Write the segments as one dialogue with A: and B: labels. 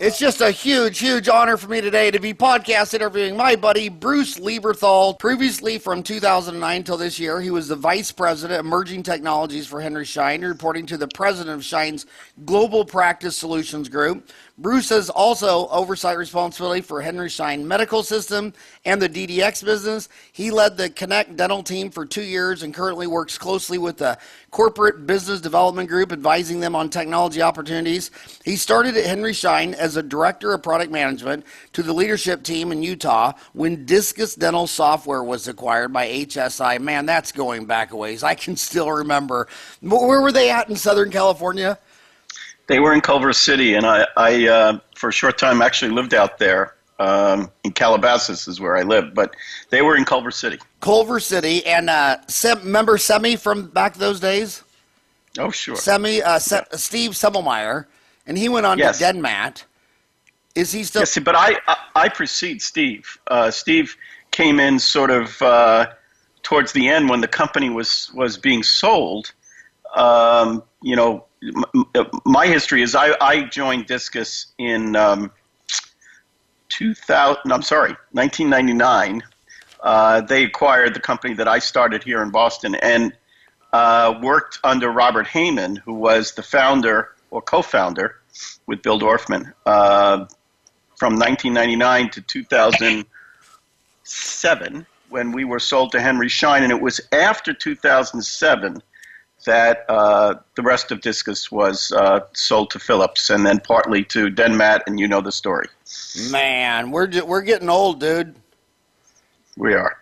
A: It's just a huge, huge honor for me today to be podcast interviewing my buddy, Bruce Lieberthal. Previously, from 2009 till this year, he was the Vice President, Emerging Technologies for Henry Schein, reporting to the President of Schein's Global Practice Solutions Group. Bruce has also oversight responsibility for Henry Schein Medical Systems and the DDX business. He led the ConnectDental team for 2 years and currently works closely with the Corporate Business Development Group, advising them on technology opportunities. He started at Henry Schein as a Director of Product Management to the leadership team in Utah when Discus Dental Software was acquired by HSI. Man, that's going back a ways. I can still remember. Where were they at in Southern California?
B: They were in Culver City, and I for a short time, actually lived out there. In Calabasas is where I lived, but they were in Culver City.
A: Culver City, and remember Semi from back those days?
B: Oh, sure.
A: Steve Semmelmeyer, and he went on to Denmat. Is he still?
B: Yes, but I precede Steve. Steve came in sort of towards the end when the company was being sold. My history is I joined Discus in 1999. They acquired the company that I started here in Boston and worked under Robert Heyman, who was the founder or co-founder with Bill Dorfman from 1999 to 2007 when we were sold to Henry Schein. And it was after 2007 that the rest of Discus was sold to Philips and then partly to Denmat, and you know the story.
A: Man, we're getting old, dude.
B: We are.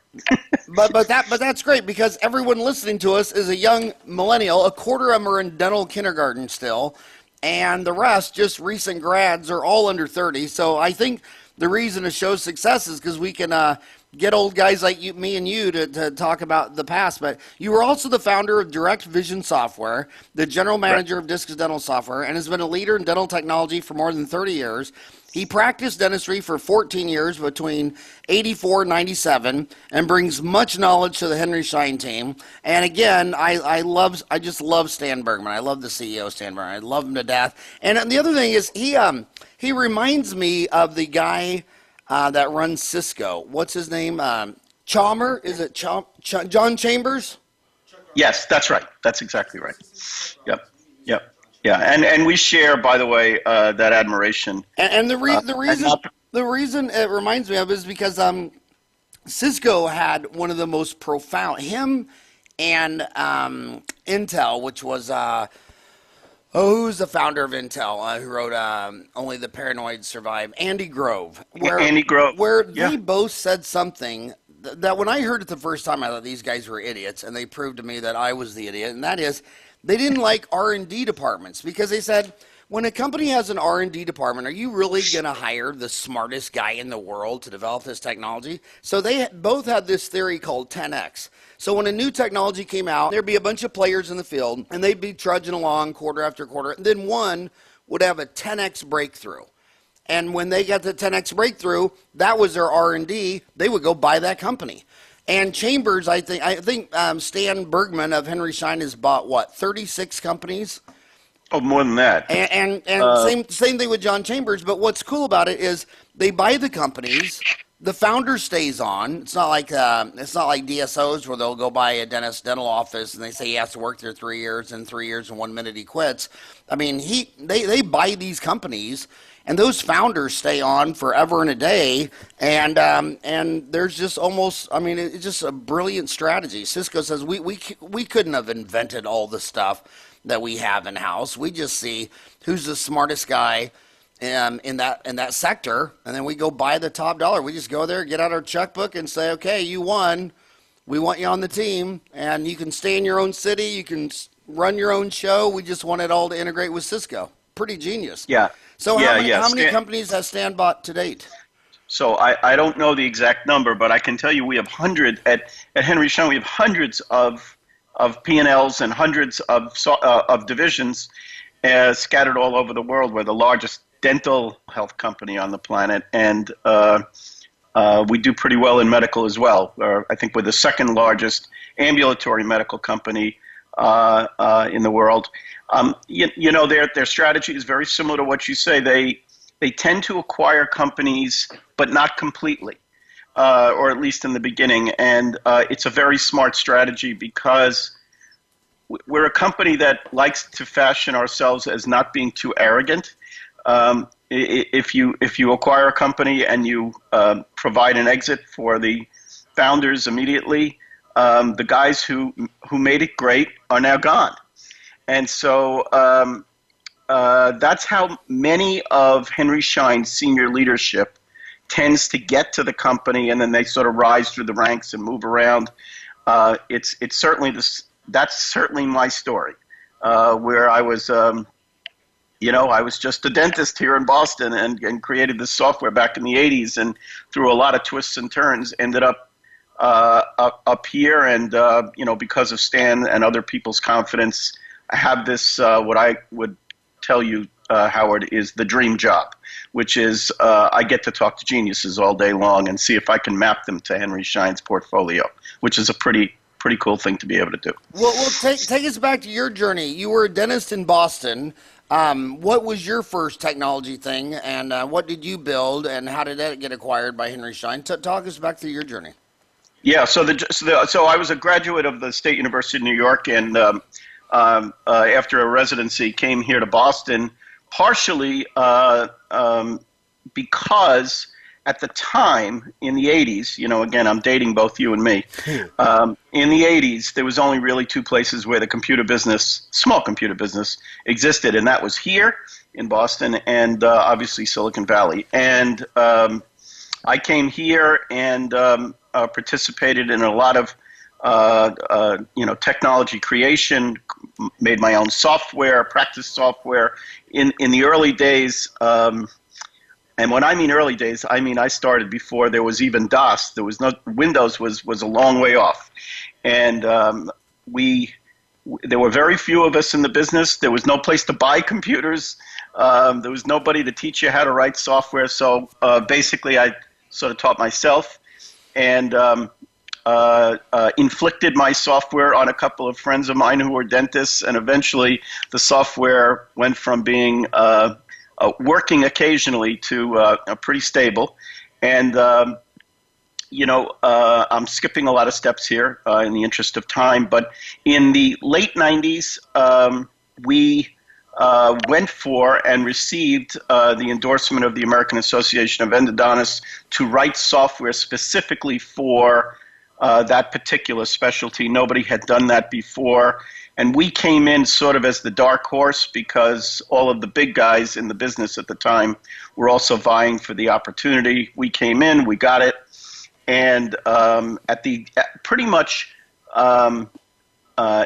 A: but that's great because everyone listening to us is a young millennial. A quarter of them are in dental kindergarten still, and the rest, just recent grads, are all under 30. So I think the reason to show success is because we can get old guys like you, me and you to talk about the past. But you were also the founder of Direct Vision Software, the general manager of Discus Dental Software, and has been a leader in dental technology for more than 30 years. He practiced dentistry for 14 years between 84 and 97 and brings much knowledge to the Henry Schein team. And again, I just love Stan Bergman. I love the CEO, Stan Bergman. I love him to death. And the other thing is he reminds me of the guy that runs Cisco. What's his name? Chalmer? Is it John Chambers?
B: Yes, that's right. That's exactly right. Yep. Yeah, and we share, by the way, that admiration.
A: And the reason it reminds me of is because Cisco had one of the most profound, him and Intel, which was who's the founder of Intel, who wrote Only the Paranoid Survive? Andy Grove.
B: Andy Grove.
A: Where they both said something that when I heard it the first time, I thought these guys were idiots, and they proved to me that I was the idiot, and that is they didn't like R&D departments because they said, when a company has an R&D department, are you really going to hire the smartest guy in the world to develop this technology? So they both had this theory called 10X. So when a new technology came out, there'd be a bunch of players in the field, and they'd be trudging along quarter after quarter. And then one would have a 10X breakthrough. And when they got the 10X breakthrough, that was their R&D. They would go buy that company. And Chambers, I think Stan Bergman of Henry Schein has bought, 36 companies?
B: Oh, more than that.
A: And same thing with John Chambers. But what's cool about it is they buy the companies. The founder stays on. It's not like DSOs where they'll go buy a dentist dental office and they say he has to work there 3 years, and 3 years and 1 minute he quits. I mean, they buy these companies, and those founders stay on forever and a day. And there's just it's just a brilliant strategy. Cisco says we couldn't have invented all the stuff that we have in house. We just see who's the smartest guy in that sector, and then we go buy the top dollar. We just go there, get out our checkbook, and say, okay, you won. We want you on the team, and you can stay in your own city. You can run your own show. We just want it all to integrate with Cisco. Pretty genius.
B: Yeah.
A: So how many companies has Stan bought to date?
B: So I don't know the exact number, but I can tell you we have hundreds at Henry Schein. We have hundreds of P&Ls and hundreds of divisions scattered all over the world. We're the largest dental health company on the planet, and we do pretty well in medical as well. I think we're the second largest ambulatory medical company in the world. Their strategy is very similar to what you say. they tend to acquire companies, but not completely, or at least in the beginning. And it's a very smart strategy because we're a company that likes to fashion ourselves as not being too arrogant. If you acquire a company and you provide an exit for the founders immediately, the guys who made it great are now gone. And so that's how many of Henry Schein's senior leadership tends to get to the company, and then they sort of rise through the ranks and move around. It's certainly this. That's certainly my story, where I was, I was just a dentist here in Boston and created this software back in the 80s, and through a lot of twists and turns, ended up up here. And because of Stan and other people's confidence, I have this what I would tell you, Howard, is the dream job, which is I get to talk to geniuses all day long and see if I can map them to Henry Schein's portfolio, which is a pretty cool thing to be able to do.
A: Well, take us back to your journey. You were a dentist in Boston. What was your first technology thing, and what did you build, and how did that get acquired by Henry Schein? Talk us back through your journey.
B: Yeah, so I was a graduate of the State University of New York, and after a residency, came here to Boston, partially because at the time, in the 80s, again, I'm dating both you and me. In the 80s, there was only really two places where the computer business, small computer business, existed, and that was here in Boston and obviously Silicon Valley. And I came here and participated in a lot of technology creation, made my own software, practice software. In the early days, and when I mean early days, I mean I started before there was even DOS. There was no Windows was a long way off, and there were very few of us in the business. There was no place to buy computers. There was nobody to teach you how to write software. So basically, I sort of taught myself and inflicted my software on a couple of friends of mine who were dentists, and eventually the software went from being working occasionally to pretty stable. And, I'm skipping a lot of steps here in the interest of time, but in the late 90s, we went for and received the endorsement of the American Association of Endodontists to write software specifically for that particular specialty. Nobody had done that before. And we came in sort of as the dark horse because all of the big guys in the business at the time were also vying for the opportunity. We came in, we got it, and pretty much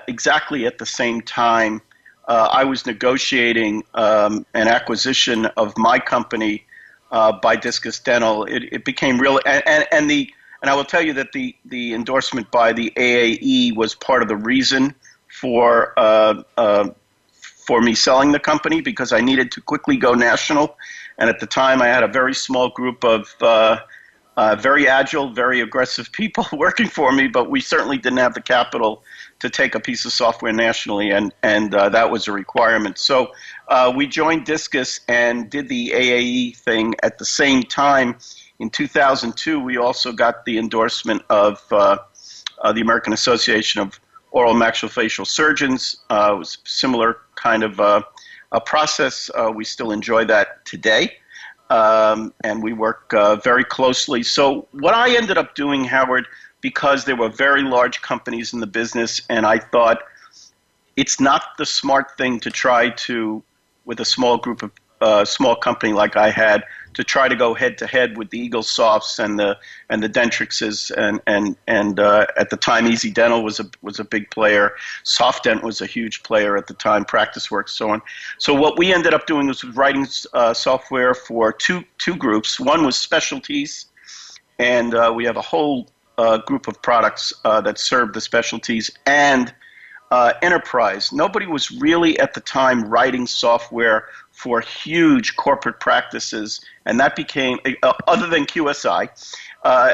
B: exactly at the same time, I was negotiating an acquisition of my company by Discus Dental. It became real, and I will tell you that the endorsement by the AAE was part of the reason for me selling the company, because I needed to quickly go national. And at the time, I had a very small group of very agile, very aggressive people working for me, but we certainly didn't have the capital to take a piece of software nationally, and that was a requirement. So we joined Discus and did the AAE thing at the same time. In 2002, we also got the endorsement of the American Association of Oral Maxillofacial Surgeons. It was a similar kind of a process. We still enjoy that today, and we work very closely. So what I ended up doing, Howard, because there were very large companies in the business, and I thought it's not the smart thing to try to, with a small group of small company like I had, to try to go head to head with the Eagle Softs and the Dentrixes, and at the time Easy Dental was a big player. SoftDent was a huge player at the time. PracticeWorks, so on. So what we ended up doing was writing software for two groups. One was specialties, and we have a whole group of products that serve the specialties, and enterprise. Nobody was really at the time writing software for huge corporate practices, and that became, other than QSI,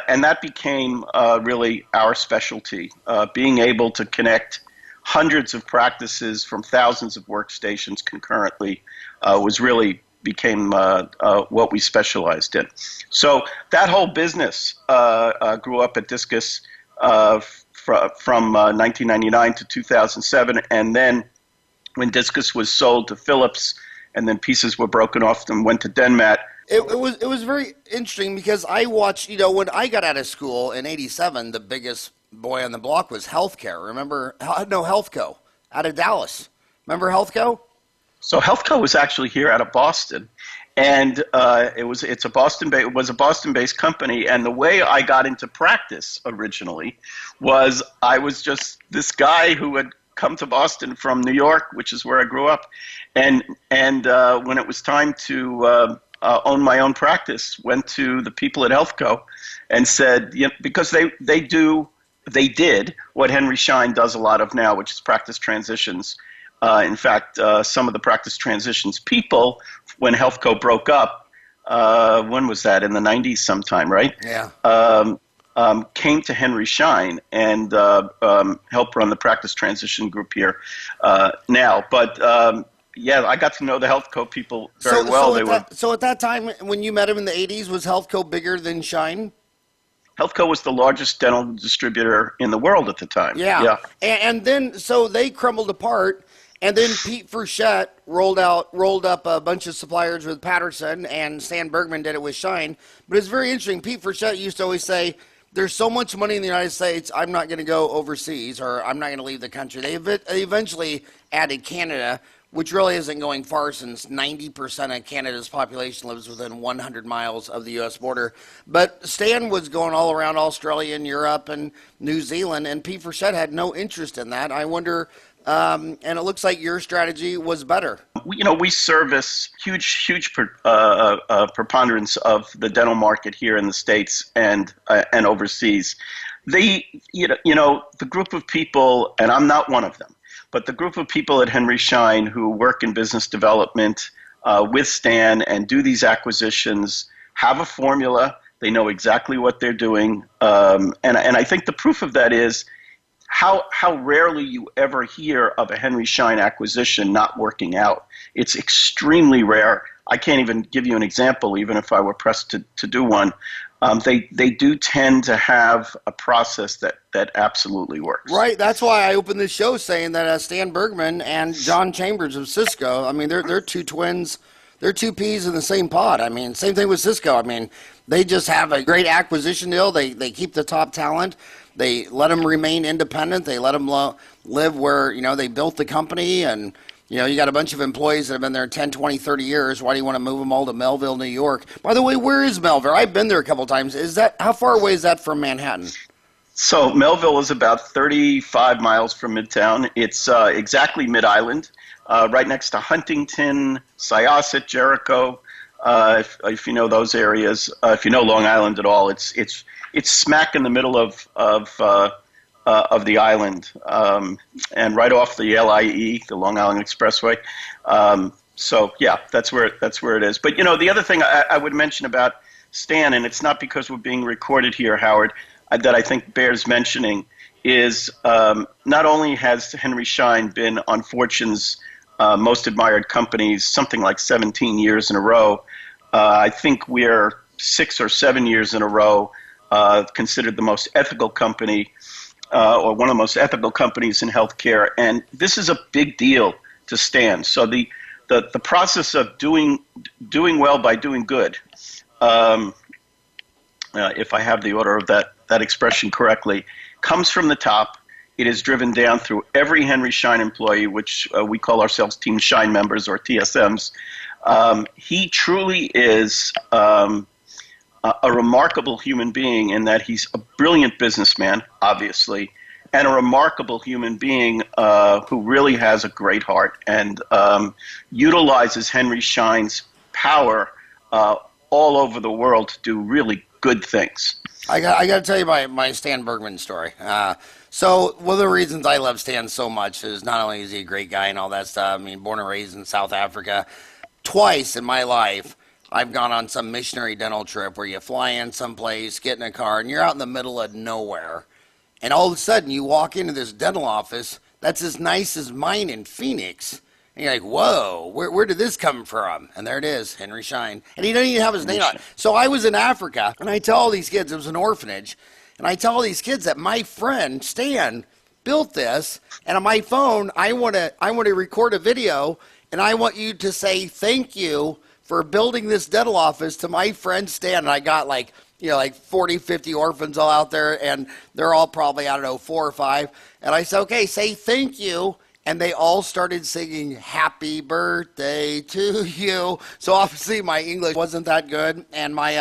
B: and that became really our specialty. Being able to connect hundreds of practices from thousands of workstations concurrently was really became what we specialized in. So that whole business grew up at Discus from 1999 to 2007, and then when Discus was sold to Philips, and then pieces were broken off and went to Denmat.
A: It was very interesting because I watched, when I got out of school in '87, the biggest boy on the block was healthcare. Remember? No, Healthco out of Dallas. Remember Healthco?
B: So Healthco was actually here out of Boston, and it was a Boston-based company. And the way I got into practice originally was I was just this guy who had come to Boston from New York, which is where I grew up, and when it was time to own my own practice, went to the people at Healthco and said, because they did what Henry Schein does a lot of now, which is practice transitions. In fact, some of the practice transitions people, when Healthco broke up, when was that? In the 90s sometime, right?
A: Yeah.
B: Came to Henry Schein and helped run the practice transition group here now. But yeah, I got to know the Healthco people very well.
A: So at that time, when you met him in the 80s, was Healthco bigger than Schein?
B: Healthco was the largest dental distributor in the world at the time.
A: Yeah. And then, so they crumbled apart, and then Pete Frechette rolled up a bunch of suppliers with Patterson, and Stan Bergman did it with Schein. But it's very interesting. Pete Frechette used to always say, there's so much money in the United States, I'm not going to go overseas, or I'm not going to leave the country. They eventually added Canada, which really isn't going far since 90% of Canada's population lives within 100 miles of the U.S. border. But Stan was going all around Australia and Europe and New Zealand, and Pete Frechette had no interest in that. I wonder, and it looks like your strategy was better.
B: We service huge preponderance of the dental market here in the States and overseas. The group of people, and I'm not one of them, but the group of people at Henry Schein who work in business development with Stan and do these acquisitions have a formula. They know exactly what they're doing. And I think the proof of that is how rarely you ever hear of a Henry Schein acquisition not working out. It's extremely rare. I can't even give you an example, even if I were pressed to do one. They do tend to have a process that absolutely works.
A: Right. That's why I opened this show saying that Stan Bergman and John Chambers of Cisco, I mean, they're two twins. They're two peas in the same pod. I mean, same thing with Cisco. I mean, they just have a great acquisition deal. They keep the top talent. They let them remain independent. They let them live where, they built the company, and you got a bunch of employees that have been there 10, 20, 30 years. Why do you want to move them all to Melville, New York? By the way, where is Melville? I've been there a couple times. How far away is that from Manhattan?
B: So Melville is about 35 miles from Midtown. It's exactly Mid-Island, right next to Huntington, Syosset, Jericho. If you know those areas, if you know Long Island at all, it's smack in the middle of the island, and right off the LIE, the Long Island Expressway. So yeah, that's where it is. But the other thing I would mention about Stan, and it's not because we're being recorded here, Howard, that I think bears mentioning is not only has Henry Schein been on Fortune's most admired companies something like 17 years in a row. I think we're 6 or 7 years in a row considered the most ethical company, or one of the most ethical companies in healthcare, and this is a big deal to Stan. So the process of doing well by doing good, if I have the order of that expression correctly, comes from the top. It is driven down through every Henry Schein employee, which we call ourselves Team Schein members or TSMs. He truly is a remarkable human being in that he's a brilliant businessman, obviously, and a remarkable human being who really has a great heart and utilizes Henry Schein's power all over the world to do really good things.
A: I got to tell you my Stan Bergman story. So one of the reasons I love Stan so much is not only is he a great guy and all that stuff, I mean, born and raised in South Africa. Twice in my life, I've gone on some missionary dental trip where you fly in someplace, get in a car, and you're out in the middle of nowhere. And all of a sudden, you walk into this dental office that's as nice as mine in Phoenix. And you're like, whoa, where did this come from? And there it is, Henry Schein. And he doesn't even have his name on it. So I was in Africa, and I tell all these kids, it was an orphanage, and I tell all these kids that my friend, Stan, built this, and on my phone, I want to record a video, and I want you to say thank you for building this dental office to my friend Stan. And I got like 40, 50 orphans all out there, and they're all probably, I don't know, 4 or 5. And I said, okay, say thank you. And they all started singing happy birthday to you. So obviously my English wasn't that good, and my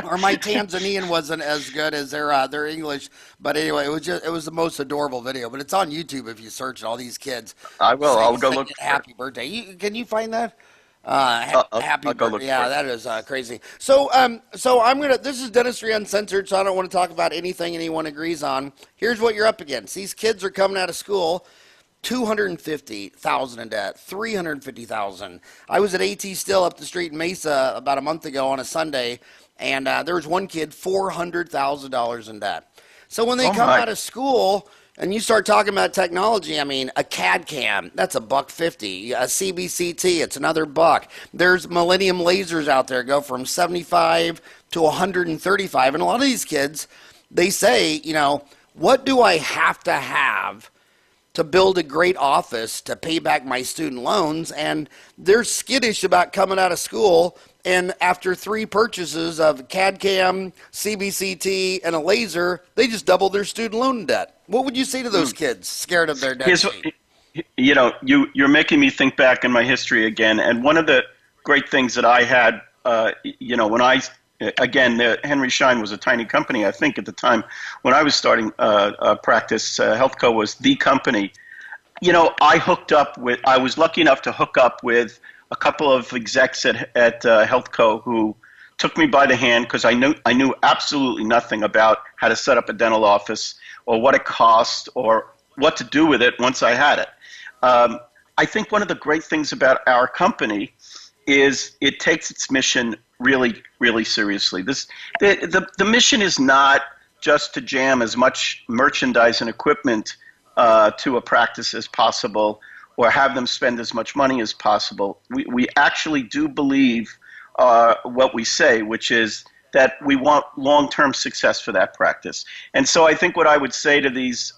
A: or my Tanzanian wasn't as good as their English. But anyway, it was the most adorable video. But it's on YouTube if you search it, all these kids.
B: I will. I'll go look.
A: Happy birthday. Can you find that?
B: Happy birthday.
A: Yeah, that is crazy. So I'm gonna. This is Dentistry Uncensored, so I don't want to talk about anything anyone agrees on. Here's what you're up against. These kids are coming out of school, $250,000 in debt, $350,000. I was at AT Still up the street in Mesa about a month ago on a Sunday, and there was one kid $400,000 in debt. So when they come out of school and you start talking about technology, I mean, a CAD cam, that's $150. A CBCT, it's another buck. There's Millennium lasers out there, go from 75 to 135. And a lot of these kids, they say, what do I have to build a great office to pay back my student loans? And they're skittish about coming out of school, and after 3 purchases of CAD cam, CBCT, and a laser, they just doubled their student loan debt. What would you say to those kids scared of their debt?
B: You're making me think back in my history again, and one of the great things that I had, when Henry Schein was a tiny company, I think, at the time when I was starting practice. Healthco was the company. I was lucky enough to hook up with a couple of execs at Healthco who took me by the hand, because I knew absolutely nothing about how to set up a dental office or what it cost or what to do with it once I had it. I think one of the great things about our company is it takes its mission really, really seriously. The mission is not just to jam as much merchandise and equipment to a practice as possible, or have them spend as much money as possible. We actually do believe what we say, which is that we want long-term success for that practice. And so I think what I would say to these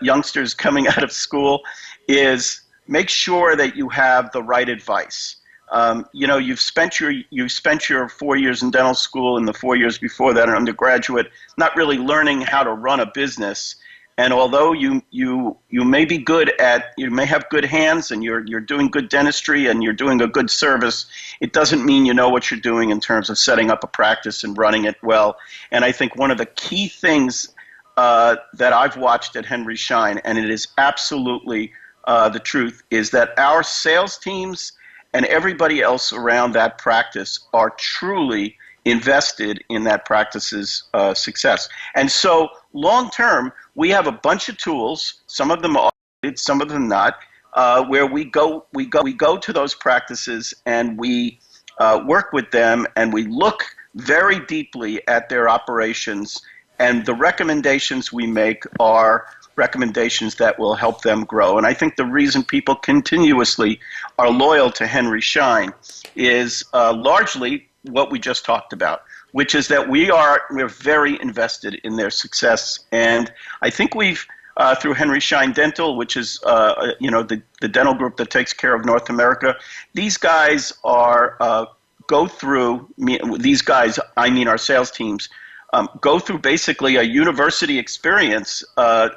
B: youngsters coming out of school is make sure that you have the right advice. You've spent your 4 years in dental school and the 4 years before that in undergraduate not really learning how to run a business. And although you may be you may have good hands and you're doing good dentistry and you're doing a good service, it doesn't mean you know what you're doing in terms of setting up a practice and running it well. And I think one of the key things that I've watched at Henry Schein, and it is absolutely the truth, is that our sales teams and everybody else around that practice are truly invested in that practice's success. And so long term, we have a bunch of tools, some of them automated, some of them not, where we go to those practices and we work with them, and we look very deeply at their operations, and the recommendations we make are recommendations that will help them grow. And I think the reason people continuously are loyal to Henry Schein is largely what we just talked about, which is that we're very invested in their success. And I think we've through Henry Schein Dental, which is the dental group that takes care of North America, these guys are I mean our sales teams, go through basically a university experience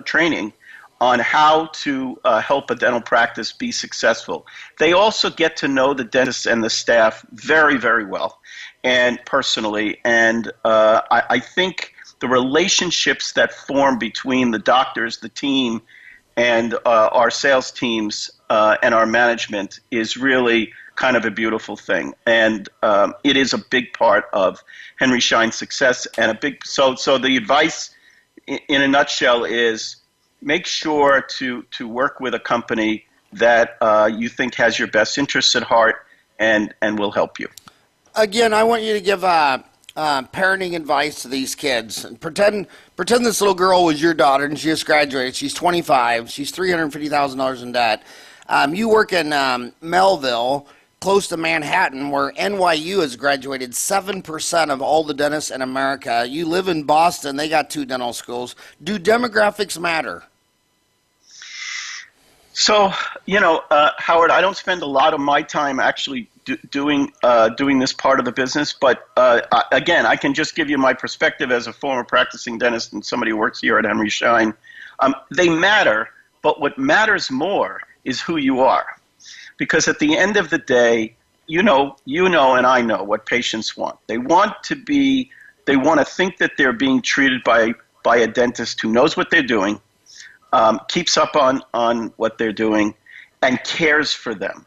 B: training on how to help a dental practice be successful. They also get to know the dentists and the staff very, very well and personally. And I think the relationships that form between the doctors, the team, and our sales teams and our management is really kind of a beautiful thing. And it is a big part of Henry Schein's success. And so the advice in a nutshell is make sure to work with a company that you think has your best interests at heart and will help you.
A: Again, I want you to give parenting advice to these kids. Pretend this little girl was your daughter and she just graduated. She's 25. She's $350,000 in debt. You work in Melville, close to Manhattan, where NYU has graduated 7% of all the dentists in America. You live in Boston, they got 2 dental schools. Do demographics matter?
B: So, Howard, I don't spend a lot of my time actually doing this part of the business, but again, I can just give you my perspective as a former practicing dentist and somebody who works here at Henry Schein. They matter, but what matters more is who you are. Because at the end of the day, you know, and I know what patients want. They want to think that they're being treated by a dentist who knows what they're doing, keeps up on what they're doing, and cares for them.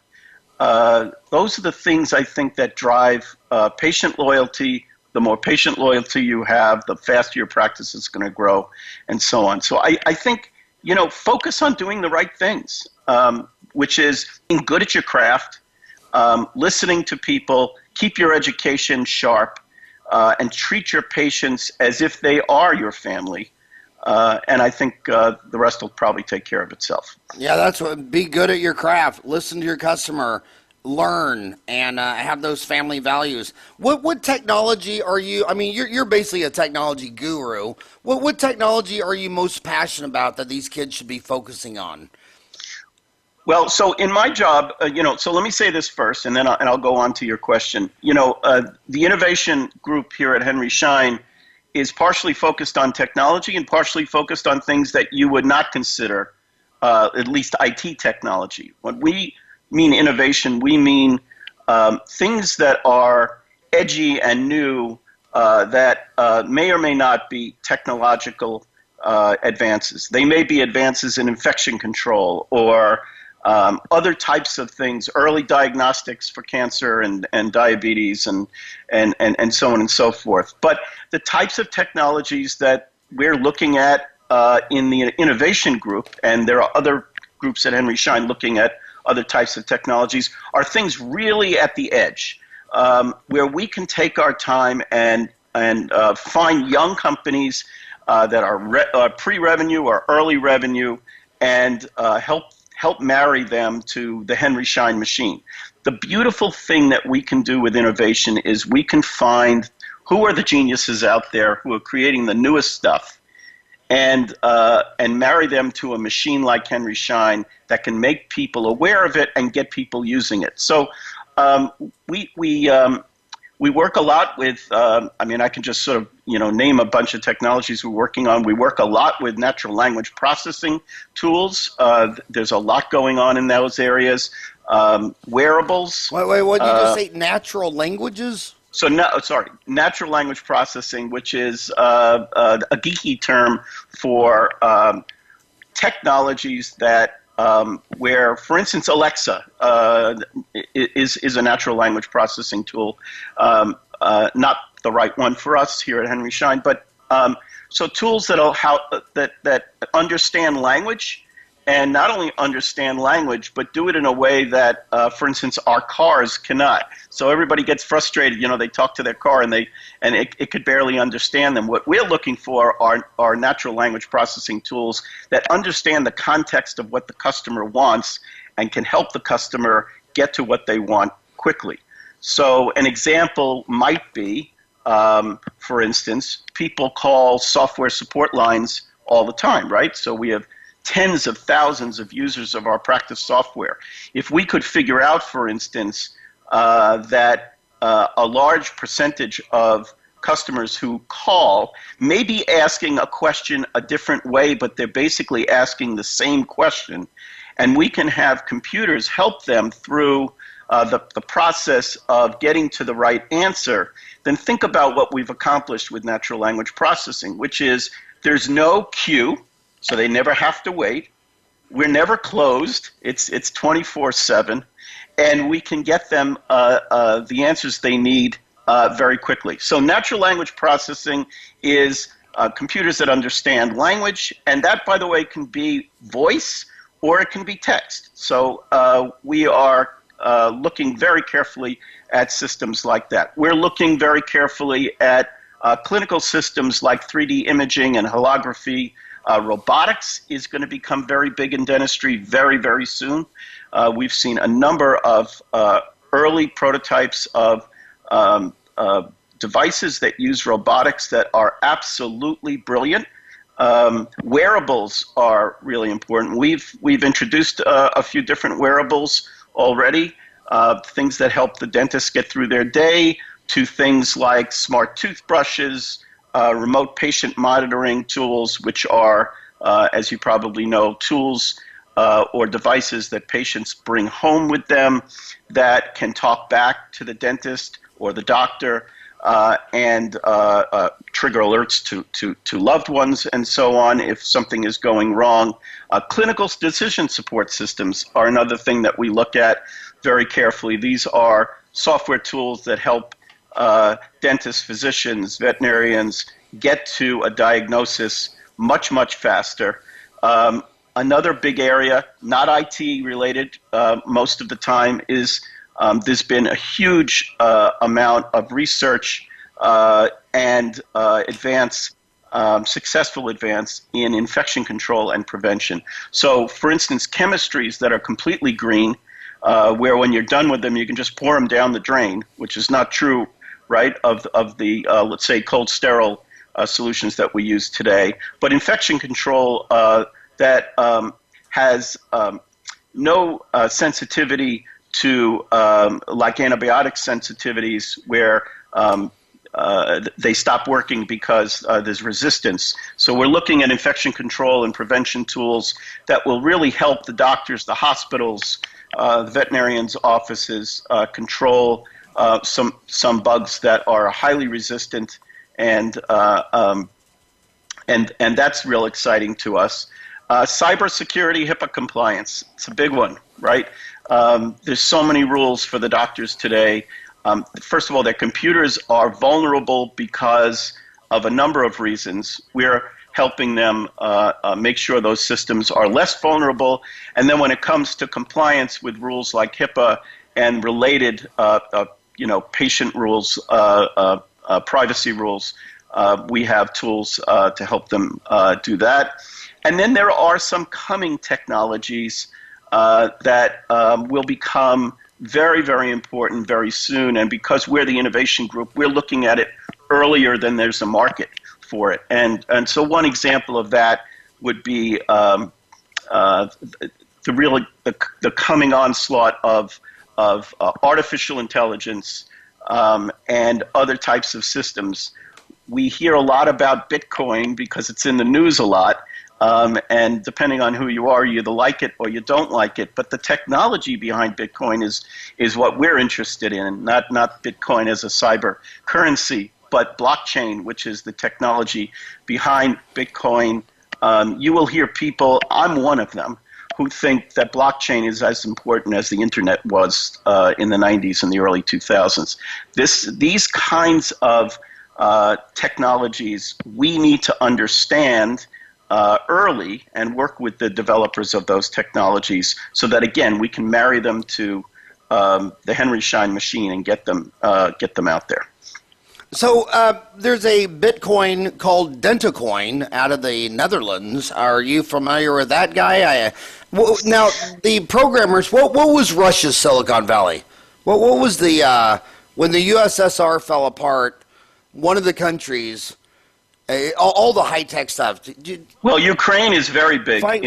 B: Those are the things I think that drive patient loyalty. The more patient loyalty you have, the faster your practice is going to grow, and so on. So I think, focus on doing the right things, which is being good at your craft, listening to people, keep your education sharp, and treat your patients as if they are your family. And I think the rest will probably take care of itself. Yeah,
A: that's what. Be good at your craft. Listen to your customer. Learn and have those family values. What technology are you? I mean, you're basically a technology guru. What technology are you most passionate about that these kids should be focusing on?
B: Well, so in my job, so let me say this first, and then I'll go on to your question. The innovation group here at Henry Schein is partially focused on technology and partially focused on things that you would not consider, at least IT technology. When we mean innovation, we mean things that are edgy and new that may or may not be technological advances. They may be advances in infection control or other types of things, early diagnostics for cancer and diabetes and so on and so forth. But the types of technologies that we're looking at in the innovation group, and there are other groups at Henry Schein looking at other types of technologies, are things really at the edge, where we can take our time and find young companies that are pre-revenue or early revenue and help marry them to the Henry Schein machine. The beautiful thing that we can do with innovation is we can find who are the geniuses out there who are creating the newest stuff and marry them to a machine like Henry Schein that can make people aware of it and get people using it. So we work a lot with, I can just sort of, name a bunch of technologies we're working on. We work a lot with natural language processing tools. There's a lot going on in those areas. Wearables.
A: Wait, what did you just say? Natural languages?
B: So, natural language processing, which is a geeky term for technologies that where, for instance, Alexa is a natural language processing tool, not the right one for us here at Henry Schein, but so tools that understand language, and not only understand language, but do it in a way that, for instance, our cars cannot. So everybody gets frustrated. They talk to their car and it could barely understand them. What we're looking for are natural language processing tools that understand the context of what the customer wants and can help the customer get to what they want quickly. So an example might be, for instance, people call software support lines all the time, right? So we have tens of thousands of users of our practice software. If we could figure out, for instance, that a large percentage of customers who call may be asking a question a different way, but they're basically asking the same question, and we can have computers help them through the process of getting to the right answer, then think about what we've accomplished with natural language processing, which is there's no queue, so they never have to wait. We're never closed. It's 24/7, and we can get them the answers they need very quickly. So natural language processing is computers that understand language, and that, by the way, can be voice or it can be text. So we are looking very carefully at systems like that. We're looking very carefully at clinical systems like 3D imaging and holography, Robotics is going to become very big in dentistry very, very soon. We've seen a number of early prototypes of devices that use robotics that are absolutely brilliant. Wearables are really important. We've introduced a few different wearables already, things that help the dentist get through their day, to things like smart toothbrushes, remote patient monitoring tools, which are, as you probably know, tools or devices that patients bring home with them that can talk back to the dentist or the doctor and trigger alerts to loved ones and so on if something is going wrong. Clinical decision support systems are another thing that we look at very carefully. These are software tools that help dentists, physicians, veterinarians get to a diagnosis much, much faster. Another big area, not IT related most of the time, is there's been a huge amount of research and successful advance in infection control and prevention. So, for instance, chemistries that are completely green, where when you're done with them, you can just pour them down the drain, which is not true, right, of the, let's say, cold sterile solutions that we use today. But infection control that has no sensitivity to like antibiotic sensitivities where they stop working because there's resistance. So we're looking at infection control and prevention tools that will really help the doctors, the hospitals, the veterinarians' offices control some bugs that are highly resistant, and that's real exciting to us. Cybersecurity, HIPAA compliance, it's a big one, right? There's so many rules for the doctors today. First of all, their computers are vulnerable because of a number of reasons. We're helping them make sure those systems are less vulnerable. And then when it comes to compliance with rules like HIPAA and related patient rules, privacy rules, we have tools to help them do that. And then there are some coming technologies that will become very, very important very soon. And because we're the innovation group, we're looking at it earlier than there's a market for it. And so one example of that would be the coming onslaught of artificial intelligence and other types of systems. We hear a lot about Bitcoin because it's in the news a lot. And depending on who you are, you either like it or you don't like it. But the technology behind Bitcoin is what we're interested in, not Bitcoin as a cyber currency, but blockchain, which is the technology behind Bitcoin. You will hear people, I'm one of them, who think that blockchain is as important as the internet was in the 90s and the early 2000s. These kinds of technologies we need to understand early and work with the developers of those technologies so that, again, we can marry them to the Henry Schein machine and get them out there.
A: So there's a Bitcoin called Dentacoin out of the Netherlands. Are you familiar with that guy? Now, the programmers, what was Russia's Silicon Valley? What was the when the USSR fell apart, one of the countries, all the high-tech stuff.
B: Well, Ukraine is very big.
A: Find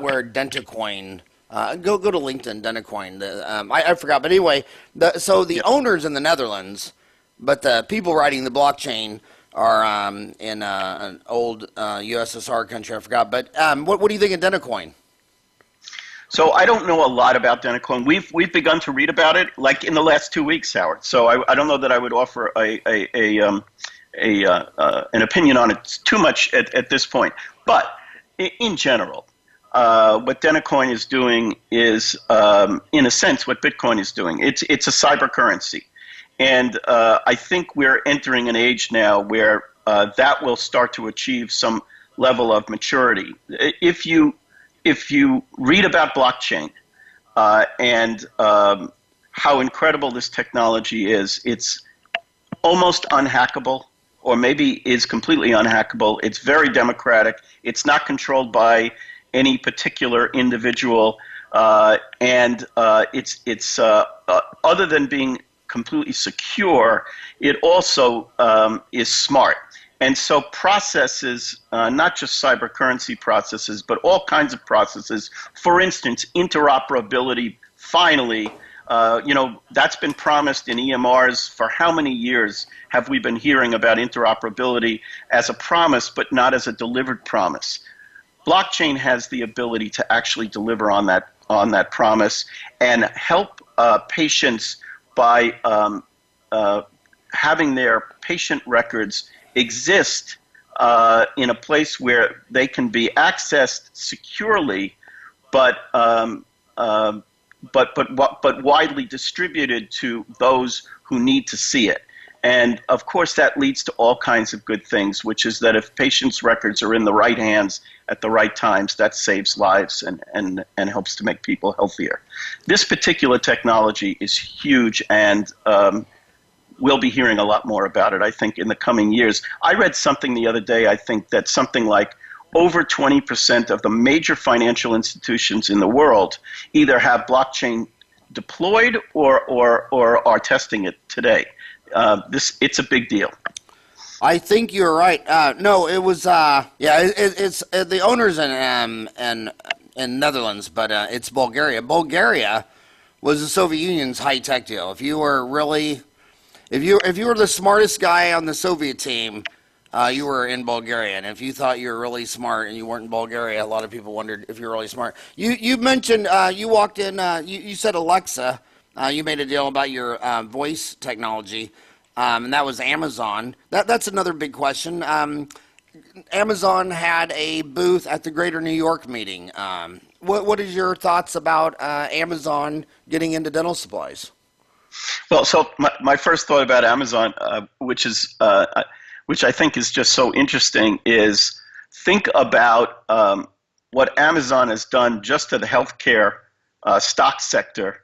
A: where Dentacoin, go to LinkedIn, Dentacoin. I forgot, but anyway, the owners in the Netherlands, but the people writing the blockchain are in an old USSR country. I forgot, but what do you think of Dentacoin?
B: So I don't know a lot about Dentacoin. We've begun to read about it like in the last 2 weeks, Howard. So I don't know that I would offer an opinion on it too much at this point. But in general, what Dentacoin is doing is, in a sense, what Bitcoin is doing. It's a cyber currency. And I think we're entering an age now where that will start to achieve some level of maturity. If you read about blockchain and how incredible this technology is, it's almost unhackable. or maybe is completely unhackable. It's very democratic. It's not controlled by any particular individual, and it's other than being completely secure, it also is smart. And so processes, not just cybercurrency processes, but all kinds of processes, for instance, interoperability, finally, that's been promised in EMRs for how many years have we been hearing about interoperability as a promise, but not as a delivered promise. Blockchain has the ability to actually deliver on that promise and help patients by having their patient records exist in a place where they can be accessed securely, but widely distributed to those who need to see it. And of course, that leads to all kinds of good things, which is that if patients' records are in the right hands at the right times, that saves lives and helps to make people healthier. This particular technology is huge, and we'll be hearing a lot more about it, I think, in the coming years. I read something the other day, I think, that something like over 20% of the major financial institutions in the world either have blockchain deployed or are testing it today. It's a big deal.
A: I think you're right. No, it was it's the owners in Netherlands, but it's Bulgaria. Bulgaria was the Soviet Union's high-tech deal. If you were the smartest guy on the Soviet team, you were in Bulgaria. And if you thought you were really smart and you weren't in Bulgaria, a lot of people wondered if you were really smart. You mentioned you walked in. You said Alexa. You made a deal about your voice technology, and that was Amazon. That's another big question. Amazon had a booth at the Greater New York meeting. What is your thoughts about Amazon getting into dental supplies?
B: Well, so my first thought about Amazon, which I think is just so interesting, is think about what Amazon has done just to the healthcare stock sector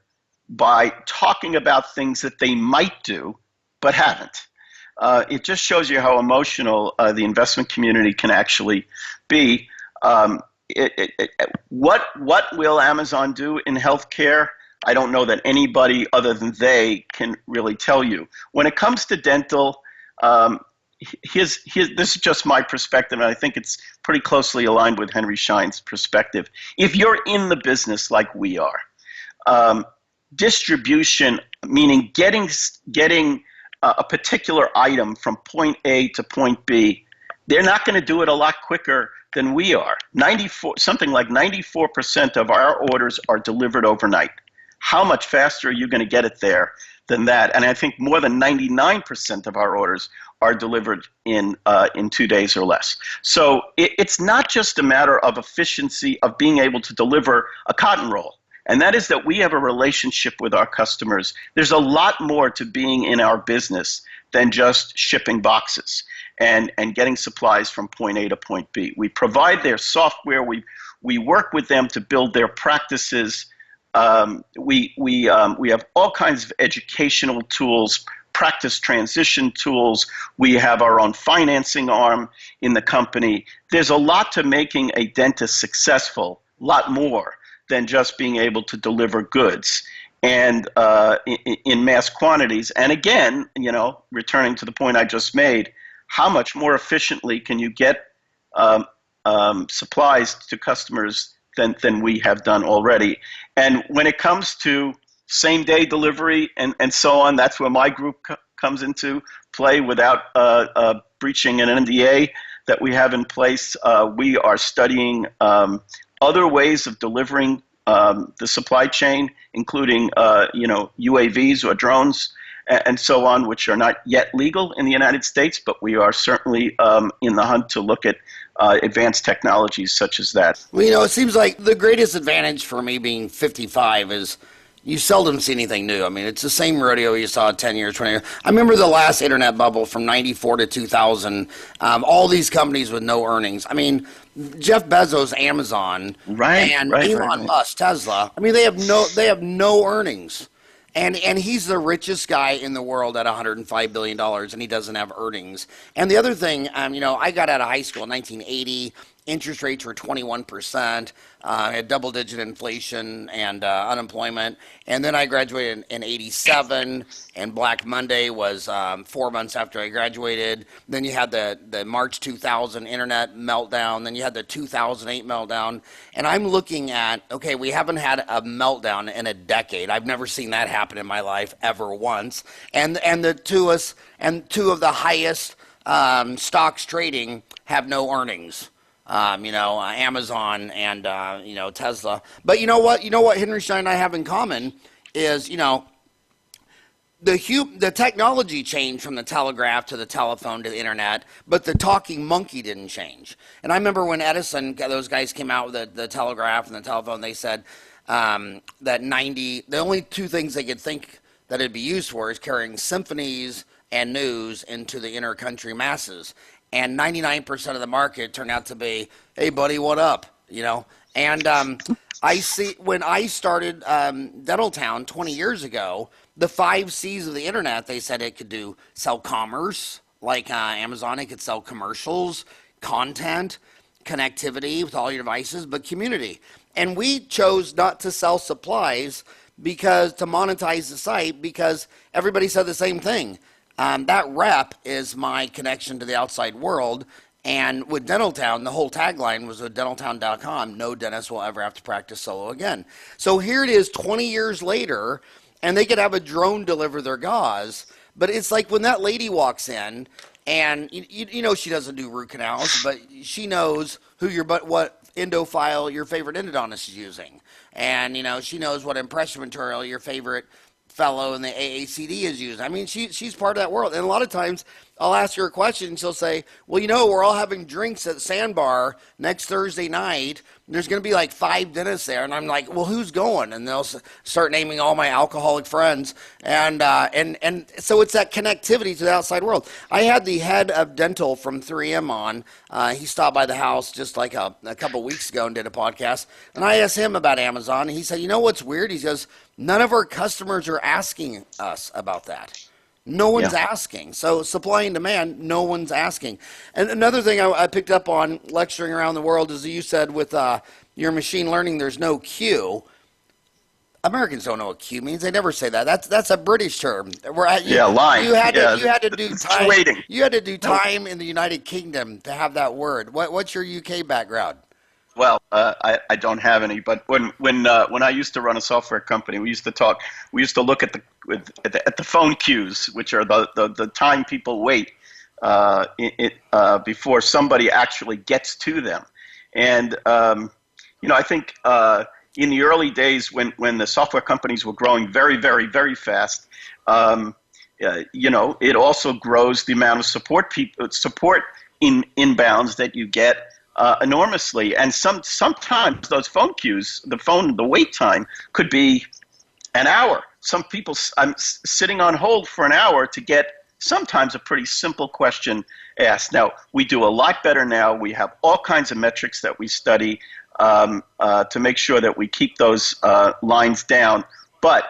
B: by talking about things that they might do but haven't. It just shows you how emotional the investment community can actually be. What will Amazon do in healthcare? I don't know that anybody other than they can really tell you. When it comes to dental, this is just my perspective, and I think it's pretty closely aligned with Henry Schein's perspective. If you're in the business like we are, distribution, meaning getting a particular item from point A to point B, they're not going to do it a lot quicker than we are. Something like 94% of our orders are delivered overnight. How much faster are you going to get it there than that? And I think more than 99% of our orders are delivered in 2 days or less. So it's not just a matter of efficiency of being able to deliver a cotton roll. And that is that we have a relationship with our customers. There's a lot more to being in our business than just shipping boxes and getting supplies from point A to point B. We provide their software. We work with them to build their practices. We have all kinds of educational tools, practice transition tools. We have our own financing arm in the company. There's a lot to making a dentist successful, a lot more than just being able to deliver goods and in mass quantities. And again, returning to the point I just made, how much more efficiently can you get supplies to customers than we have done already? And when it comes to same-day delivery and so on, that's where my group comes into play without breaching an NDA that we have in place. We are studying other ways of delivering the supply chain, including UAVs or drones and so on, which are not yet legal in the United States, but we are certainly in the hunt to look at advanced technologies such as that.
A: Well, it seems like the greatest advantage for me being 55 is you seldom see anything new. I mean, it's the same rodeo you saw 10 years, 20 years. I remember the last internet bubble from 94 to 2000, all these companies with no earnings. I mean, Jeff Bezos, Amazon, and Elon Musk, Tesla. I mean, they have no earnings. And he's the richest guy in the world at $105 billion, and he doesn't have earnings. And the other thing, I got out of high school in 1980. Interest rates were 21%, had double-digit inflation and unemployment. And then I graduated in 87, and Black Monday was 4 months after I graduated. Then you had the March 2000 internet meltdown. Then you had the 2008 meltdown. And I'm looking at, okay, we haven't had a meltdown in a decade. I've never seen that happen in my life ever once. And two of the highest stocks trading have no earnings. Amazon and Tesla. But you know what? Henry Schein and I have in common is the technology changed from the telegraph to the telephone to the internet, but the talking monkey didn't change. And I remember when Edison, those guys came out with the telegraph and the telephone, they said that the only two things they could think that it'd be used for is carrying symphonies and news into the inner country masses. And 99% of the market turned out to be, hey, buddy, what up? And I see when I started Dental Town 20 years ago, the 5 C's of the internet, they said it could sell commerce, like Amazon. It could sell commercials, content, connectivity with all your devices, but community. And we chose not to sell supplies to monetize the site because everybody said the same thing. That rep is my connection to the outside world. And with Dental Town, the whole tagline was with dentaltown.com, no dentist will ever have to practice solo again. So here it is 20 years later, and they could have a drone deliver their gauze. But it's like when that lady walks in, and she doesn't do root canals, but she knows what endophile your favorite endodontist is using. And, she knows what impression material your favorite fellow in the AACD is using. I mean, she's part of that world. And a lot of times I'll ask her a question and she'll say, well, we're all having drinks at Sandbar next Thursday night. There's going to be like 5 dentists there. And I'm like, well, who's going? And they'll start naming all my alcoholic friends. And so it's that connectivity to the outside world. I had the head of dental from 3M on. He stopped by the house just like a couple weeks ago and did a podcast. And I asked him about Amazon. And he said, what's weird? He says, none of our customers are asking us about that. No one's asking. So supply and demand, no one's asking. And another thing I picked up on lecturing around the world is you said with your machine learning, there's no queue. Americans don't know what queue means. They never say that. That's a British term.
B: Line.
A: You had to do time.
B: Waiting.
A: You had to do time in the United Kingdom to have that word. What's your UK background?
B: Well, I don't have any, but when I used to run a software company, we used to look at the phone queues, which are the time people wait before somebody actually gets to them. And I think in the early days when the software companies were growing very, very, very fast, it also grows the amount of support in inbounds that you get. Enormously, and sometimes those phone queues, the wait time could be an hour. Some people, I'm sitting on hold for an hour to get sometimes a pretty simple question asked. Now, we do a lot better now. We have all kinds of metrics that we study to make sure that we keep those lines down. But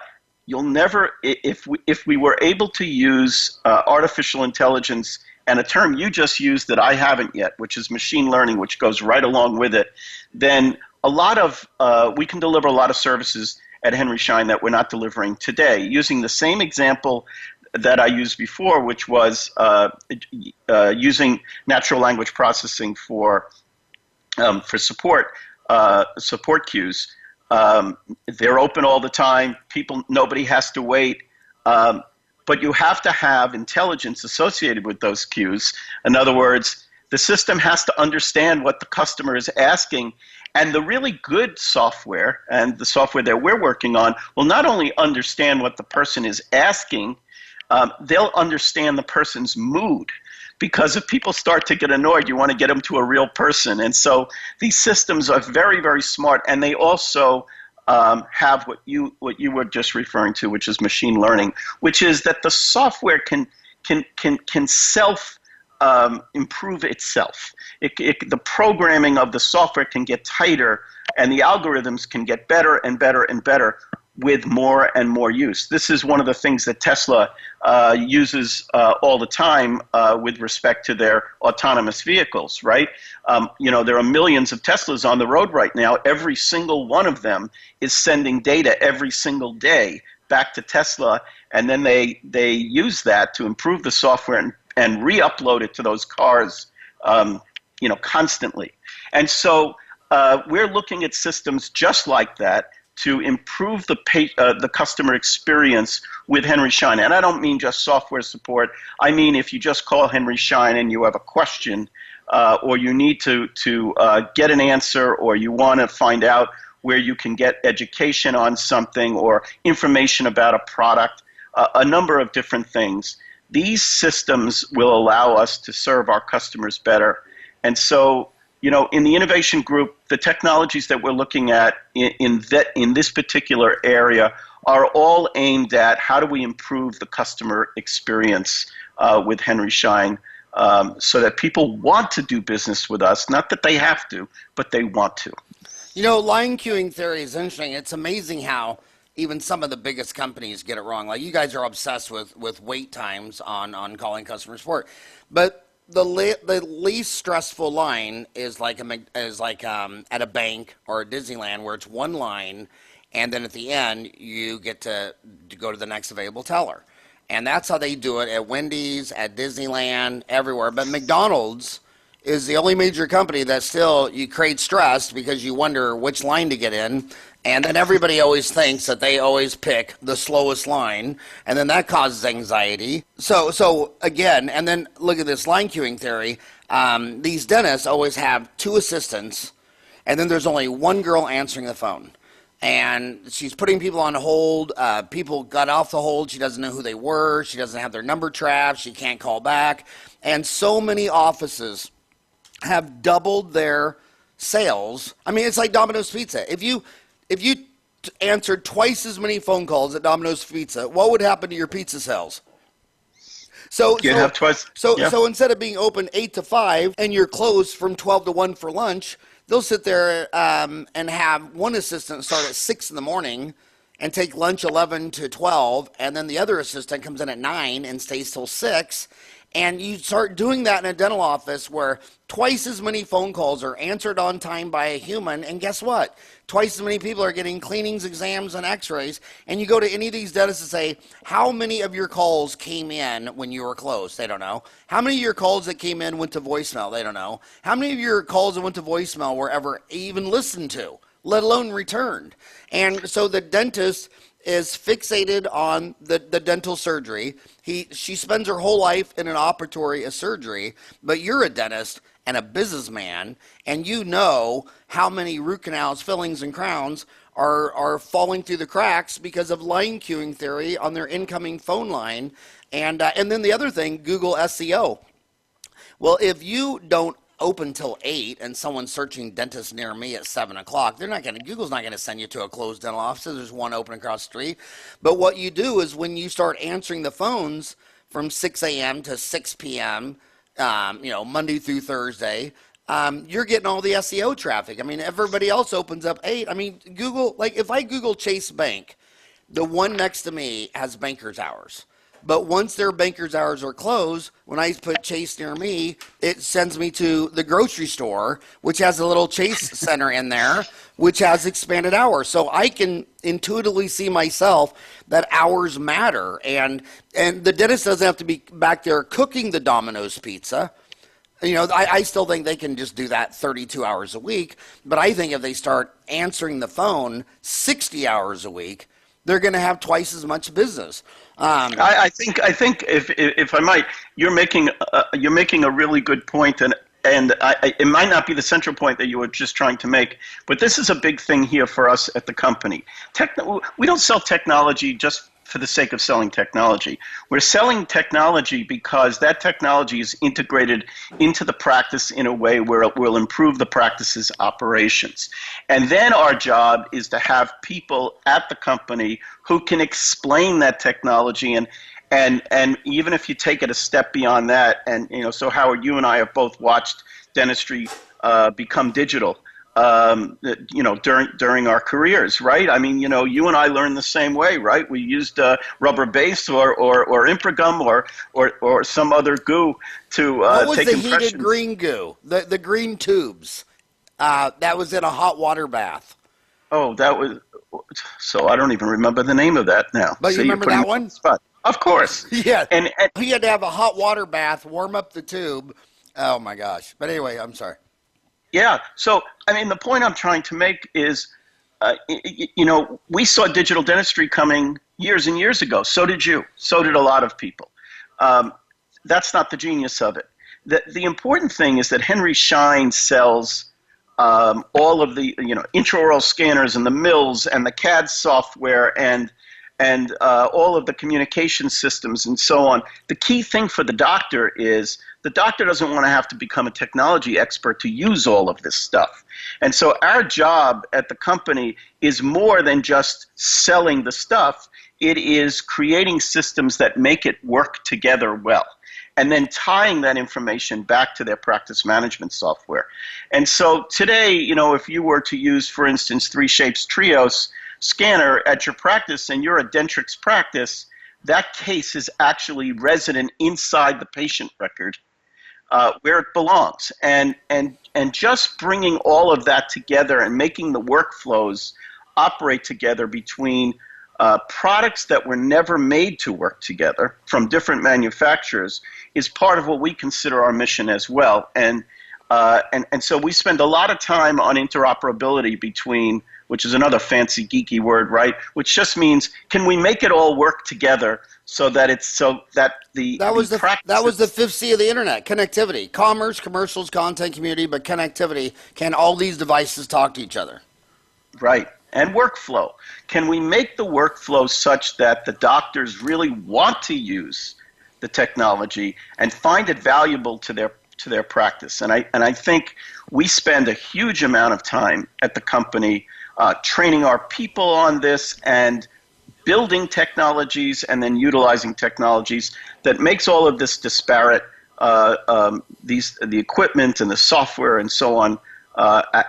B: you'll never, if we were able to use artificial intelligence and a term you just used that I haven't yet, which is machine learning, which goes right along with it, then we can deliver a lot of services at Henry Schein that we're not delivering today. Using the same example that I used before, which was using natural language processing for support queues. They're open all the time. Nobody has to wait. But you have to have intelligence associated with those queues. In other words, the system has to understand what the customer is asking. And the really good software, and the software that we're working on, will not only understand what the person is asking, they'll understand the person's mood. Because if people start to get annoyed, you want to get them to a real person. And so these systems are very, very smart, and they also have what you were just referring to, which is machine learning, which is that the software can self improve itself. The programming of the software can get tighter, and the algorithms can get better and better and better with more and more use. This is one of the things that Tesla uses all the time with respect to their autonomous vehicles, right? There are millions of Teslas on the road right now. Every single one of them is sending data every single day back to Tesla, and then they use that to improve the software and re-upload it to those cars, constantly. And so we're looking at systems just like that to improve the customer experience with Henry Schein. And I don't mean just software support. I mean if you just call Henry Schein and you have a question, or you need to get an answer, or you want to find out where you can get education on something or information about a product, a number of different things. These systems will allow us to serve our customers better. And so, in the innovation group, the technologies that we're looking at in this particular area are all aimed at how do we improve the customer experience with Henry Schein, so that people want to do business with us, not that they have to, but they want to.
A: Line queuing theory is interesting. It's amazing how even some of the biggest companies get it wrong. Like you guys are obsessed with wait times on calling customer support, but the least stressful line is like at a bank or a Disneyland, where it's one line, and then at the end you get to go to the next available teller, and that's how they do it at Wendy's, at Disneyland, everywhere. But McDonald's is the only major company that still you create stress because you wonder which line to get in, and then everybody always thinks that they always pick the slowest line, and then that causes anxiety. So again, and then look at this line queuing theory. These dentists always have two assistants, and then there's only one girl answering the phone. And she's putting people on hold. People got off the hold. She doesn't know who they were. She doesn't have their number trapped. She can't call back. And so many offices have doubled their sales. I mean, it's like Domino's Pizza. If you answered twice as many phone calls at Domino's Pizza, what would happen to your pizza sales? So instead of being open 8 to 5 and you're closed from 12 to 1 for lunch, they'll sit there and have one assistant start at 6 in the morning and take lunch 11 to 12, and then the other assistant comes in at 9 and stays till 6. And you start doing that in a dental office where twice as many phone calls are answered on time by a human, and guess what? Twice as many people are getting cleanings, exams, and x-rays. And you go to any of these dentists and say, how many of your calls came in when you were closed? They don't know. How many of your calls that came in went to voicemail? They don't know. How many of your calls that went to voicemail were ever even listened to, let alone returned? And so the dentist is fixated on the dental surgery. She spends her whole life in an operatory, a surgery, but you're a dentist and a businessman, and you know how many root canals, fillings, and crowns are falling through the cracks because of line queuing theory on their incoming phone line. And then the other thing, Google SEO. Well, if you don't open till 8 and someone's searching dentist near me at 7 o'clock, Google's not going to send you to a closed dental office. There's one open across the street. But what you do is when you start answering the phones from 6 a.m. to 6 p.m., Monday through Thursday, you're getting all the SEO traffic. I mean, everybody else opens up 8. I mean, Google, like if I Google Chase Bank, the one next to me has banker's hours. But once their banker's hours are closed, when I put Chase near me, it sends me to the grocery store, which has a little Chase center in there, which has expanded hours. So I can intuitively see myself that hours matter. And the dentist doesn't have to be back there cooking the Domino's pizza. I still think they can just do that 32 hours a week. But I think if they start answering the phone 60 hours a week, they're going to have twice as much business.
B: I think if I might, you're making a really good point, and it might not be the central point that you were just trying to make, but this is a big thing here for us at the company. We don't sell technology just for the sake of selling technology. We're selling technology because that technology is integrated into the practice in a way where it will improve the practice's operations. And then our job is to have people at the company who can explain that technology, and even if you take it a step beyond that, and so Howard, you and I have both watched dentistry become digital. during our careers, right? I mean, you and I learned the same way, right? We used rubber base or Improgum or some other goo to
A: What was
B: take
A: the heated
B: impressions.
A: green goo? The green tubes that was in a hot water bath.
B: Oh, that was so. I don't even remember the name of that now.
A: But you
B: So you're
A: remember
B: putting
A: that
B: me on
A: one?
B: the spot. Of course.
A: Yeah.
B: And
A: He had to have a hot water bath, warm up the tube. Oh my gosh. But anyway, I'm sorry.
B: yeah. So I mean, the point I'm trying to make is, we saw digital dentistry coming years and years ago. So did you. So did a lot of people. Um, that's not the genius of it. The important thing is that Henry Schein sells all of the intraoral scanners and the mills and the CAD software and all of the communication systems and so on. The key thing for the doctor is the doctor doesn't want to have to become a technology expert to use all of this stuff. And so our job at the company is more than just selling the stuff. It is creating systems that make it work together well, and then tying that information back to their practice management software. And so today, if you were to use, for instance, 3Shape's Trios scanner at your practice and you're a Dentrix practice, that case is actually resident inside the patient record where it belongs. And just bringing all of that together and making the workflows operate together between products that were never made to work together from different manufacturers is part of what we consider our mission as well. And so we spend a lot of time on interoperability between, which is another fancy geeky word, right? Which just means, can we make it all work together so that
A: that was the fifth C of the internet: connectivity, commerce, commercials, content, community, but connectivity. Can all these devices talk to each other?
B: Right. And workflow. Can we make the workflow such that the doctors really want to use the technology and find it valuable to their practice? And I think we spend a huge amount of time at the company training our people on this and building technologies and then utilizing technologies that makes all of this disparate, the equipment and the software and so on,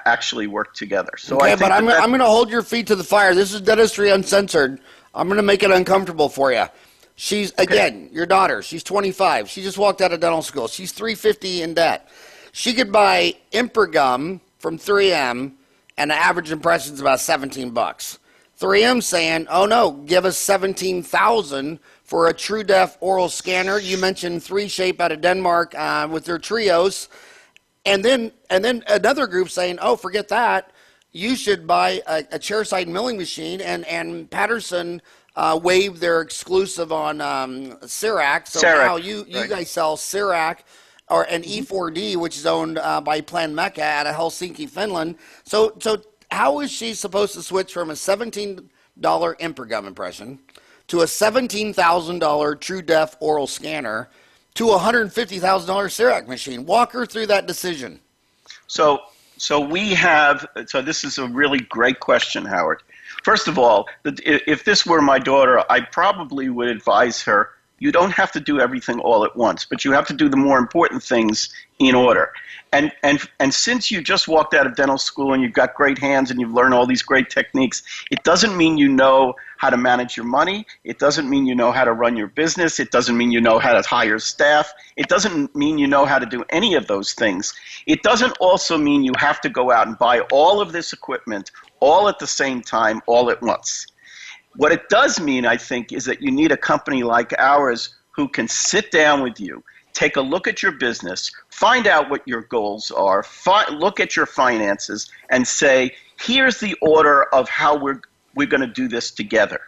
B: actually work together. So
A: okay,
B: I think
A: I'm going to hold your feet to the fire. This is Dentistry Uncensored. I'm going to make it uncomfortable for you. She's, again, your daughter, she's 25. She just walked out of dental school. She's $350 in debt. She could buy Improgum from 3M, and the average impression is about 17 bucks. 3M saying, oh no, give us 17,000 for a true depth oral scanner. You mentioned 3Shape out of Denmark with their Trios. And then another group saying, oh, forget that. You should buy a chairside milling machine. And Patterson waived their exclusive on Cerac. So now you guys sell Cerac or an E4D, which is owned by Plan Mecca out of Helsinki, Finland. So how is she supposed to switch from a $17 Improgum impression to a $17,000 true depth oral scanner to a $150,000 Cerac machine? Walk her through that decision.
B: So this is a really great question, Howard. First of all, if this were my daughter, I probably would advise her, you don't have to do everything all at once, but you have to do the more important things in order. And since you just walked out of dental school and you've got great hands and you've learned all these great techniques, it doesn't mean you know how to manage your money. It doesn't mean you know how to run your business. It doesn't mean you know how to hire staff. It doesn't mean you know how to do any of those things. It doesn't also mean you have to go out and buy all of this equipment all at the same time, all at once. What it does mean, I think, is that you need a company like ours who can sit down with you, take a look at your business, find out what your goals are, look at your finances, and say, here's the order of how we're going to do this together.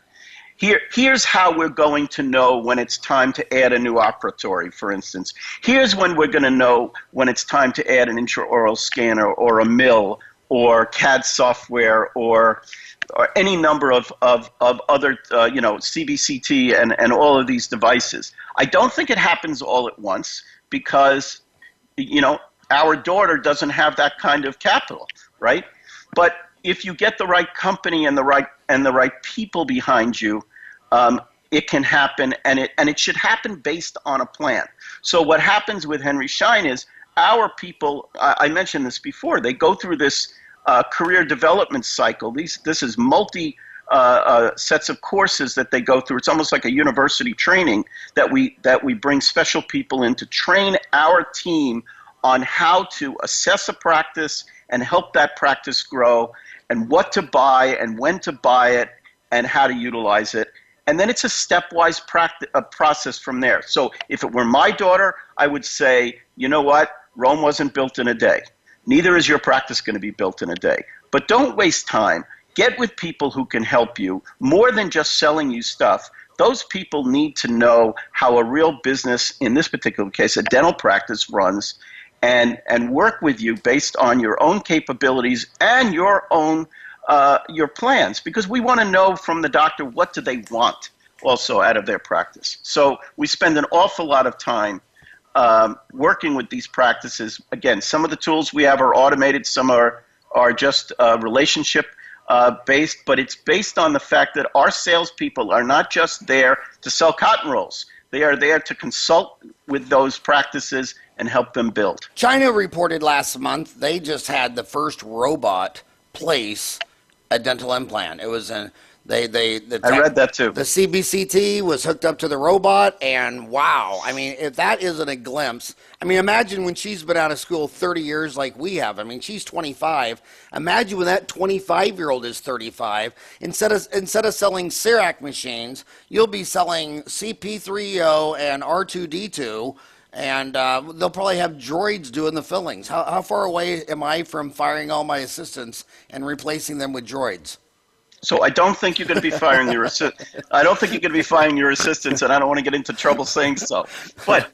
B: Here's how we're going to know when it's time to add a new operatory, for instance. Here's when we're going to know when it's time to add an intraoral scanner or a mill or CAD software or any number of other, CBCT and all of these devices. I don't think it happens all at once because, our daughter doesn't have that kind of capital, right? But if you get the right company and the right people behind you, it can happen, and it should happen based on a plan. So what happens with Henry Schein is our people, I mentioned this before, they go through this career development cycle. This is multi sets of courses that they go through. It's almost like a university training that we bring special people in to train our team on how to assess a practice and help that practice grow, and what to buy and when to buy it and how to utilize it. And then it's a stepwise process from there. So if it were my daughter, I would say, you know what? Rome wasn't built in a day. Neither is your practice going to be built in a day. But don't waste time. Get with people who can help you more than just selling you stuff. Those people need to know how a real business, in this particular case, a dental practice, runs, and work with you based on your own capabilities and your own your plans, because we want to know from the doctor what do they want also out of their practice. So we spend an awful lot of time working with these practices. Again, some of the tools we have are automated, some are just relationship based, but it's based on the fact that our salespeople are not just there to sell cotton rolls. They are there to consult with those practices and help them build.
A: China reported last month they just had the first robot place a dental implant. It was I
B: read that too.
A: The CBCT was hooked up to the robot, and wow, I mean, if that isn't a glimpse, I mean, imagine when she's been out of school 30 years like we have. I mean, she's 25. Imagine when that 25-year-old is 35. Instead of selling CEREC machines, you'll be selling CP3O and R2D2. And they'll probably have droids doing the fillings. How far away am I from firing all my assistants and replacing them with droids?
B: So I don't think you're going to be firing your I don't think you're going to be firing your assistants, and I don't want to get into trouble saying so. But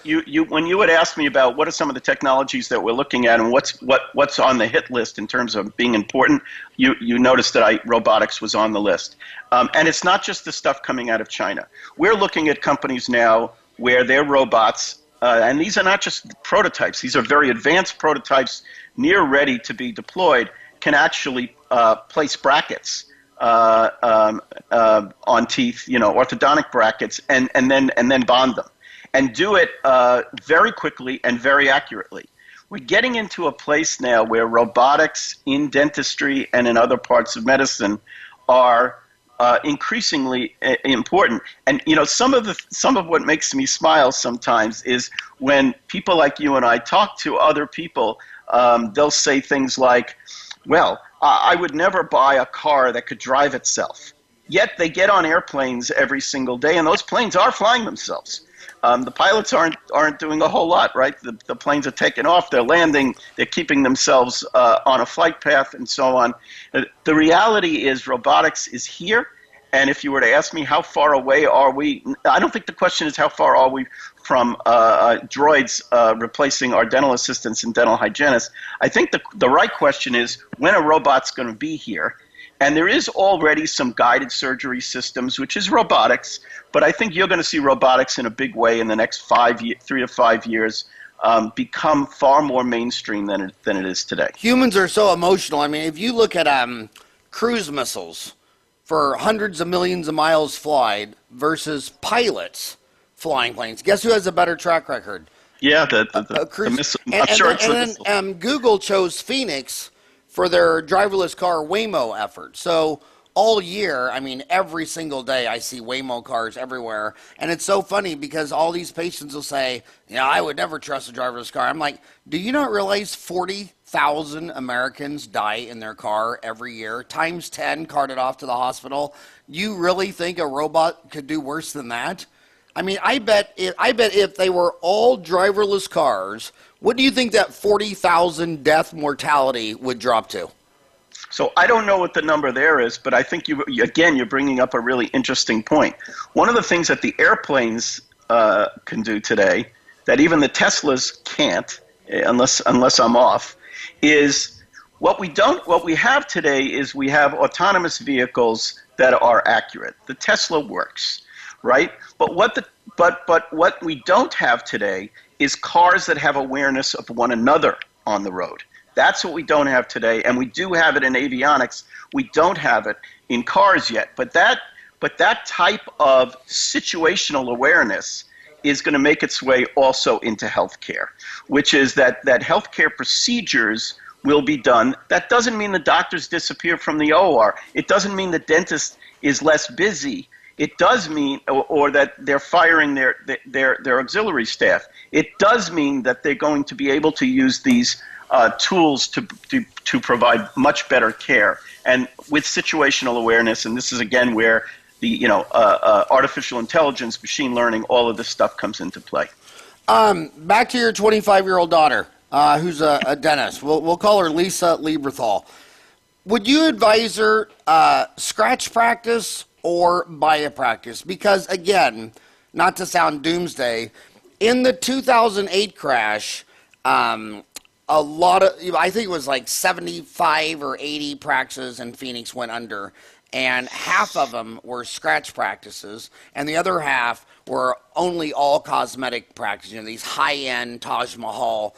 B: you when you would ask me about what are some of the technologies that we're looking at and what's on the hit list in terms of being important, you noticed that robotics was on the list, and it's not just the stuff coming out of China. We're looking at companies now where their robots, and these are not just prototypes, these are very advanced prototypes near ready to be deployed, can actually place brackets on teeth, orthodontic brackets, and then bond them, and do it very quickly and very accurately. We're getting into a place now where robotics in dentistry and in other parts of medicine are increasingly important. And some of what makes me smile sometimes is when people like you and I talk to other people, they'll say things like, well, I would never buy a car that could drive itself. Yet they get on airplanes every single day, and those planes are flying themselves. The pilots aren't doing a whole lot, right? The planes are taking off, they're landing, they're keeping themselves on a flight path, and so on. The reality is robotics is here, and if you were to ask me how far away are we, I don't think the question is how far are we from droids replacing our dental assistants and dental hygienists. I think the right question is when a robot's going to be here. And there is already some guided surgery systems, which is robotics, but I think you're going to see robotics in a big way in the next 3 to 5 years become far more mainstream than it is today.
A: Humans are so emotional. I mean, if you look at cruise missiles for hundreds of millions of miles flied versus pilots flying planes, guess who has a better track record?
B: Yeah, the missile. I'm sure it's the missile.
A: Google chose Phoenix for their driverless car Waymo effort. So all year, I mean, every single day I see Waymo cars everywhere. And it's so funny because all these patients will say, I would never trust a driverless car. I'm like, do you not realize 40,000 Americans die in their car every year, times 10 carted off to the hospital? You really think a robot could do worse than that? I mean, I bet if they were all driverless cars, what do you think that 40,000 death mortality would drop to?
B: So I don't know what the number there is, but I think you're bringing up a really interesting point. One of the things that the airplanes can do today that even the Teslas can't, unless I'm off, is what we have today is we have autonomous vehicles that are accurate. The Tesla works, right? But what we don't have today is cars that have awareness of one another on the road. That's what we don't have today, and we do have it in avionics. We don't have it in cars yet. But that type of situational awareness is going to make its way also into healthcare, which is that healthcare procedures will be done. That doesn't mean the doctors disappear from the OR. It doesn't mean the dentist is less busy. It does mean, or that they're firing their auxiliary staff. It does mean that they're going to be able to use these tools to provide much better care, and with situational awareness. And this is again where the artificial intelligence, machine learning, all of this stuff comes into play.
A: Back to your 25-year-old daughter, who's a dentist. We'll call her Lisa Lieberthal. Would you advise her scratch practice or biopractice? Because again, not to sound doomsday, in the 2008 crash, a lot of, I think it was like 75 or 80 practices in Phoenix went under, and half of them were scratch practices, and the other half were only all cosmetic practices, these high-end Taj Mahal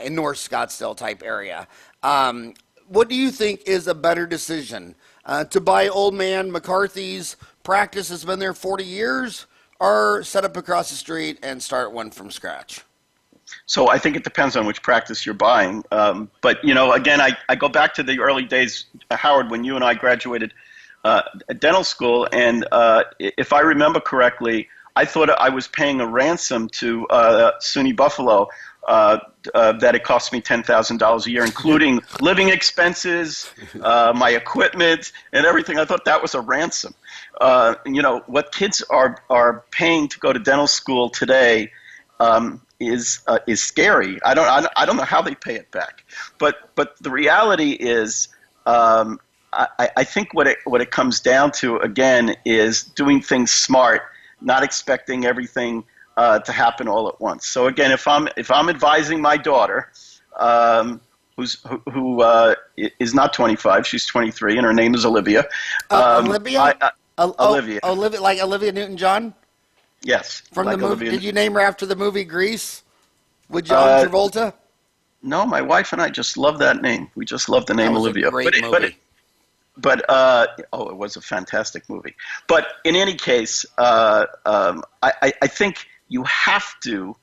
A: in North Scottsdale type area. What do you think is a better decision? To buy old man McCarthy's practice has been there 40 years, or set up across the street and start one from scratch?
B: So I think it depends on which practice you're buying. But, again, I go back to the early days, Howard, when you and I graduated dental school. And if I remember correctly, I thought I was paying a ransom to SUNY Buffalo that it cost me $10,000 a year, including living expenses, my equipment, and everything. I thought that was a ransom. What kids are paying to go to dental school today is scary. I don't know how they pay it back, but the reality is, I think what it comes down to again is doing things smart, not expecting everything to happen all at once. So again, if I'm advising my daughter, who is not 25, she's 23, and her name is Olivia.
A: Olivia?
B: Olivia.
A: Olivia, like Olivia Newton-John?
B: Yes.
A: From
B: like
A: the movie.
B: Olivia.
A: Did you name her after the movie Grease with John Travolta?
B: No, my wife and I just love that name. We just love the name Olivia.
A: A great movie.
B: It was a fantastic movie. But in any case, I think you have to.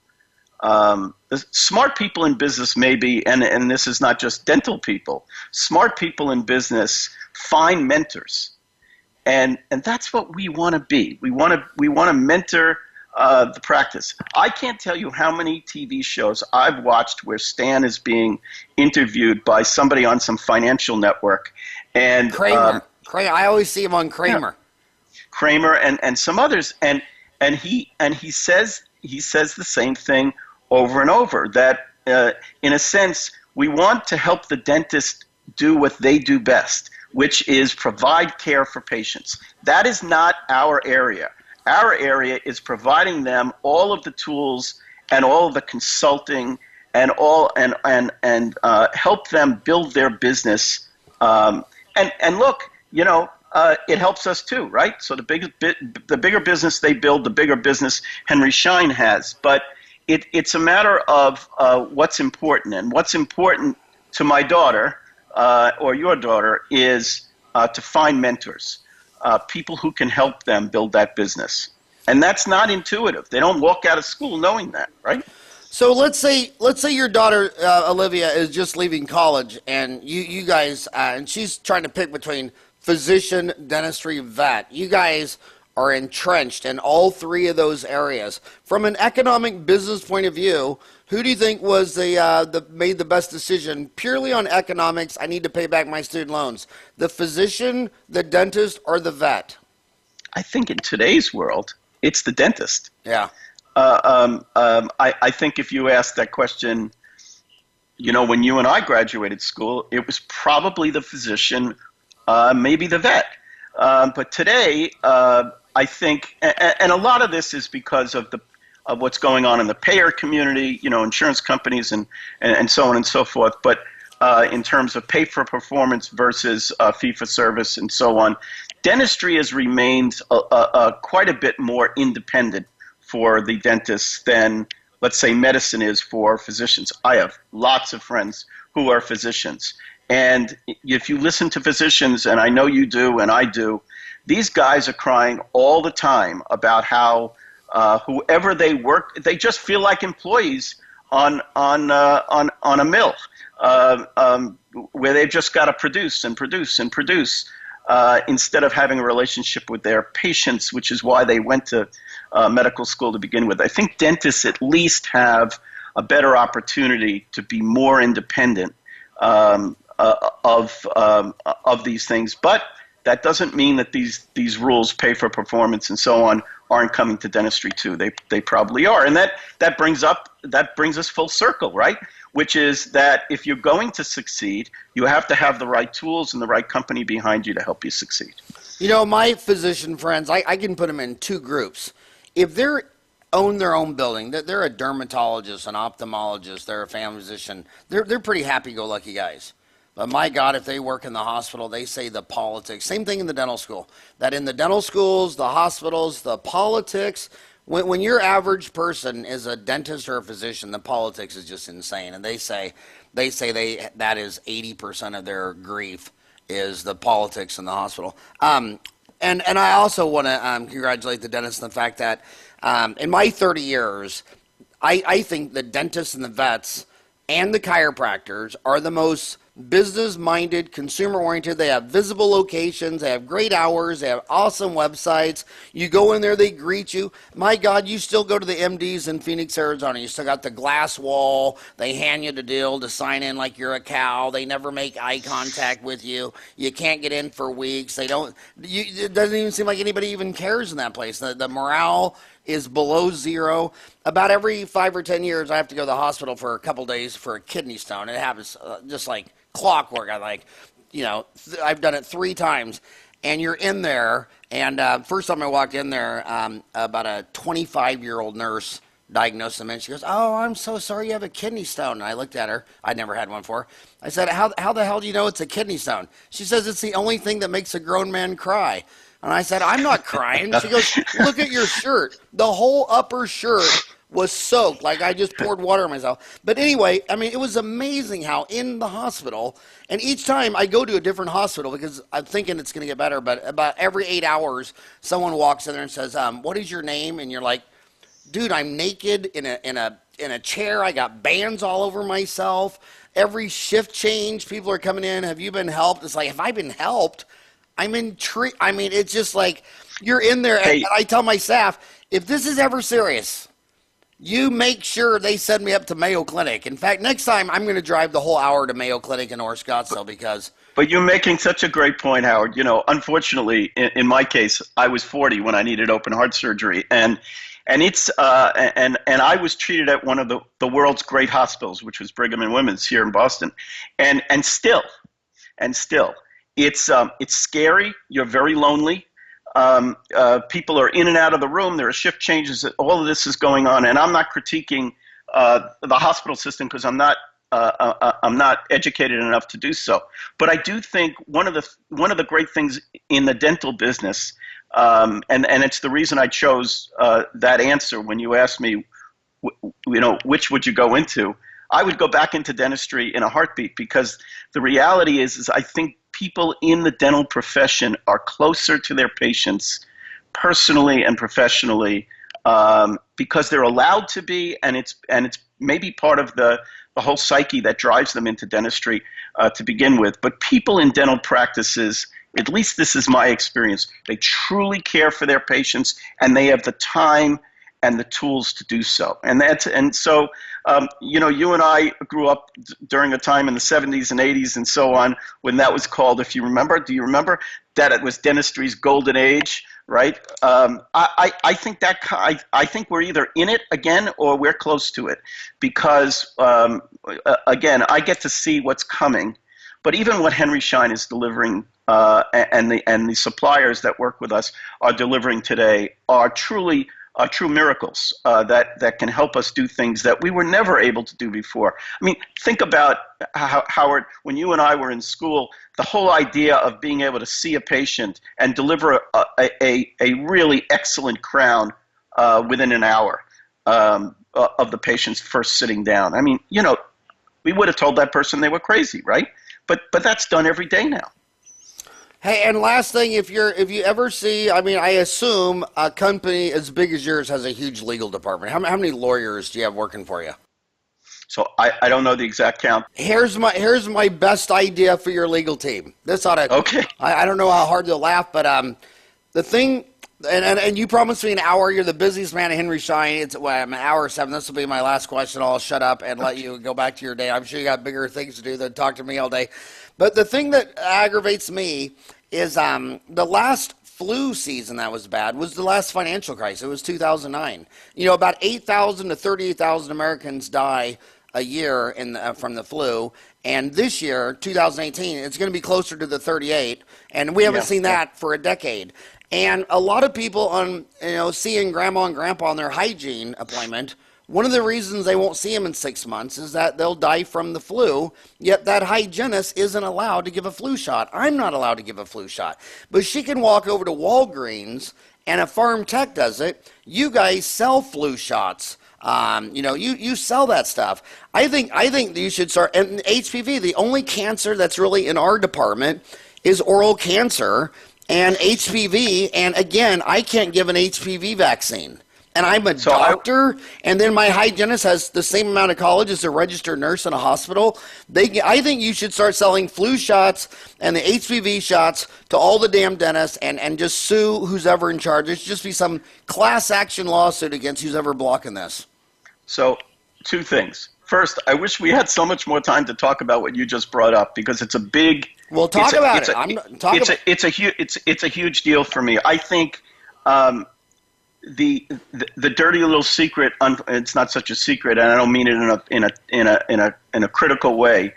B: The smart people in business, maybe, and this is not just dental people. Smart people in business find mentors. And that's what we want to be. We want to mentor the practice. I can't tell you how many TV shows I've watched where Stan is being interviewed by somebody on some financial network, and
A: Kramer. I always see him on Kramer.
B: Yeah. Kramer and some others, and he says the same thing over and over. That in a sense, we want to help the dentist do what they do best, which is provide care for patients. That is not our area. Our area is providing them all of the tools and all of the consulting and help them build their business. And look, it helps us too, right? So the bigger business they build, the bigger business Henry Schein has. But it's a matter of what's important, and what's important to my daughter or your daughter is to find mentors, people who can help them build that business. And that's not intuitive. They don't walk out of school knowing that, right?
A: So let's say your daughter Olivia is just leaving college, and you guys and she's trying to pick between physician, dentistry, vet. You guys are entrenched in all three of those areas. From an economic business point of view, who do you think was made the best decision purely on economics? I need to pay back my student loans. The physician, the dentist, or the vet?
B: I think in today's world, it's the dentist.
A: Yeah.
B: I think if you asked that question, when you and I graduated school, it was probably the physician, maybe the vet. But today, I think, and a lot of this is because of what's going on in the payer community, insurance companies and so on and so forth. But in terms of pay for performance versus fee for service and so on, dentistry has remained quite a bit more independent for the dentists than, let's say, medicine is for physicians. I have lots of friends who are physicians. And if you listen to physicians, and I know you do and I do, these guys are crying all the time about how whoever they work, they just feel like employees on a mill, where they've just got to produce and produce and produce, instead of having a relationship with their patients, which is why they went to medical school to begin with. I think dentists at least have a better opportunity to be more independent of these things, but that doesn't mean that these rules, pay for performance and so on, aren't coming to dentistry too. They probably are, and that brings us full circle, right? Which is that if you're going to succeed, you have to have the right tools and the right company behind you to help you succeed.
A: You know, my physician friends, I can put them in two groups. If they're own their own building, they're a dermatologist, an ophthalmologist, they're a family physician, they're pretty happy-go-lucky guys. But my God, if they work in the hospital, they say the politics. Same thing in the dental school. That in the dental schools, the hospitals, the politics, when your average person is a dentist or a physician, the politics is just insane. And they say that is 80% of their grief is the politics in the hospital. And I also want to congratulate the dentists on the fact that in my 30 years, I think the dentists and the vets and the chiropractors are the most business-minded, consumer-oriented. They have visible locations. They have great hours. They have awesome websites. You go in there, they greet you. My God, you still go to the MDs in Phoenix, Arizona. You still got the glass wall. They hand you the deal to sign in like you're a cow. They never make eye contact with you. You can't get in for weeks. It doesn't even seem like anybody even cares in that place. The morale is below zero. About every 5 or 10 years, I have to go to the hospital for a couple days for a kidney stone. It happens just like clockwork. I've done it 3 times, and you're in there. And first time I walked in there, about a 25-year-old nurse diagnosed them, and she goes, "Oh, I'm so sorry you have a kidney stone." And I looked at her. I'd never had one before. I said, how the hell do you know it's a kidney stone? She says, "It's the only thing that makes a grown man cry." And I said, "I'm not crying." She goes, "Look at your shirt. The whole upper shirt was soaked. Like I just poured water on myself." But anyway, I mean, it was amazing how in the hospital, and each time I go to a different hospital because I'm thinking it's going to get better, but about every 8 hours, someone walks in there and says, "What is your name?" And you're like, "Dude, I'm naked in a chair. I got bands all over myself. Every shift change, people are coming in. Have you been helped?" It's like, have I been helped? I'm intrigued. I mean, it's just like you're in there.
B: Hey.
A: And I tell my staff, if this is ever serious, you make sure they send me up to Mayo Clinic. In fact, next time I'm going to drive the whole hour to Mayo Clinic in North Scottsdale because.
B: But you're making such a great point, Howard. You know, unfortunately, in my case, I was 40 when I needed open heart surgery, and it's and I was treated at one of the world's great hospitals, which was Brigham and Women's here in Boston, and still. It's scary. You're very lonely. People are in and out of the room. There are shift changes. All of this is going on, and I'm not critiquing the hospital system because I'm not educated enough to do so. But I do think one of the great things in the dental business, and it's the reason I chose that answer when you asked me, which would you go into? I would go back into dentistry in a heartbeat because the reality is I think people in the dental profession are closer to their patients personally and professionally because they're allowed to be, and it's maybe part of the whole psyche that drives them into dentistry to begin with. But people in dental practices, at least this is my experience, they truly care for their patients and they have the time and the tools to do so. And so you and I grew up during a time in the 70s and 80s and so on when that was called, if you remember, do you remember that it was dentistry's golden age, right? I think we're either in it again or we're close to it because, again, I get to see what's coming. But even what Henry Schein is delivering and the suppliers that work with us are delivering today are truly true miracles that can help us do things that we were never able to do before. I mean, think about how, Howard, when you and I were in school, the whole idea of being able to see a patient and deliver a really excellent crown within an hour of the patient's first sitting down. I mean, we would have told that person they were crazy, right? But that's done every day now.
A: Hey, and last thing, if you ever see, I mean, I assume a company as big as yours has a huge legal department. How many lawyers do you have working for you?
B: So I don't know the exact count.
A: Here's my best idea for your legal team. This ought to.
B: Okay.
A: I don't know how hard they'll laugh, but the thing, and you promised me an hour. You're the busiest man at Henry Schein. I'm an hour 7. This will be my last question. I'll shut up and let you go back to your day. I'm sure you got bigger things to do than talk to me all day. But the thing that aggravates me is the last flu season that was bad was the last financial crisis. It was 2009. About 8,000 to 38,000 Americans die a year from the flu, and this year, 2018, it's going to be closer to the 38, and we haven't seen that for a decade. And a lot of people seeing grandma and grandpa on their hygiene appointment, one of the reasons they won't see them in 6 months is that they'll die from the flu, yet that hygienist isn't allowed to give a flu shot. I'm not allowed to give a flu shot, but she can walk over to Walgreens, and a farm tech does it. You guys sell flu shots. You sell that stuff. I think you should start. And HPV, the only cancer that's really in our department is oral cancer and HPV. And again, I can't give an HPV vaccine. And I'm a doctor, and then my hygienist has the same amount of college as a registered nurse in a hospital. I think you should start selling flu shots and the HPV shots to all the damn dentists and just sue who's ever in charge. There should just be some class action lawsuit against who's ever blocking this.
B: So, 2 things. First, I wish we had so much more time to talk about what you just brought up because it's a big.
A: Well, talk about it.
B: It's a huge deal for me. I think the dirty little secret. It's not such a secret, and I don't mean it in a critical way.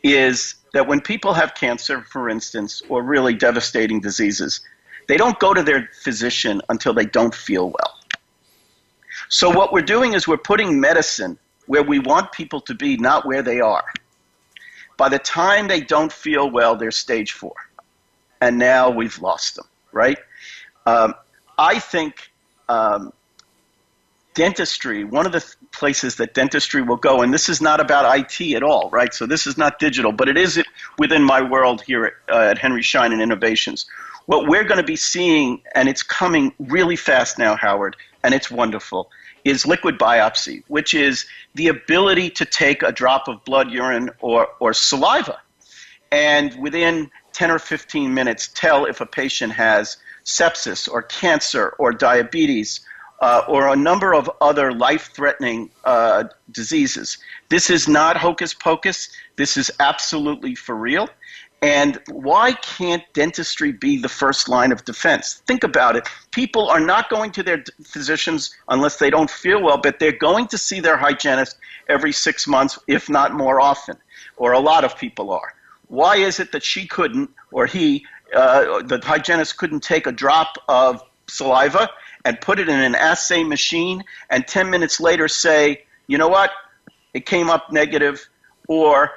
B: Is that when people have cancer, for instance, or really devastating diseases, they don't go to their physician until they don't feel well. So what we're doing is we're putting medicine where we want people to be, not where they are. By the time they don't feel well, they're stage 4. And now we've lost them, right? I think dentistry, one of the places that dentistry will go, and this is not about IT at all, right? So this is not digital, but it is within my world here at Henry Schein and Innovations. What we're going to be seeing, and it's coming really fast now, Howard, and it's wonderful, is liquid biopsy, which is the ability to take a drop of blood, urine, or saliva, and within 10 or 15 minutes tell if a patient has sepsis or cancer or diabetes or a number of other life-threatening diseases. This is not hocus pocus. This is absolutely for real. And why can't dentistry be the first line of defense? Think about it. People are not going to their physicians unless they don't feel well, but they're going to see their hygienist every 6 months, if not more often, or a lot of people are. Why is it that she couldn't, or he, the hygienist couldn't take a drop of saliva and put it in an assay machine and 10 minutes later say, you know what, it came up negative, or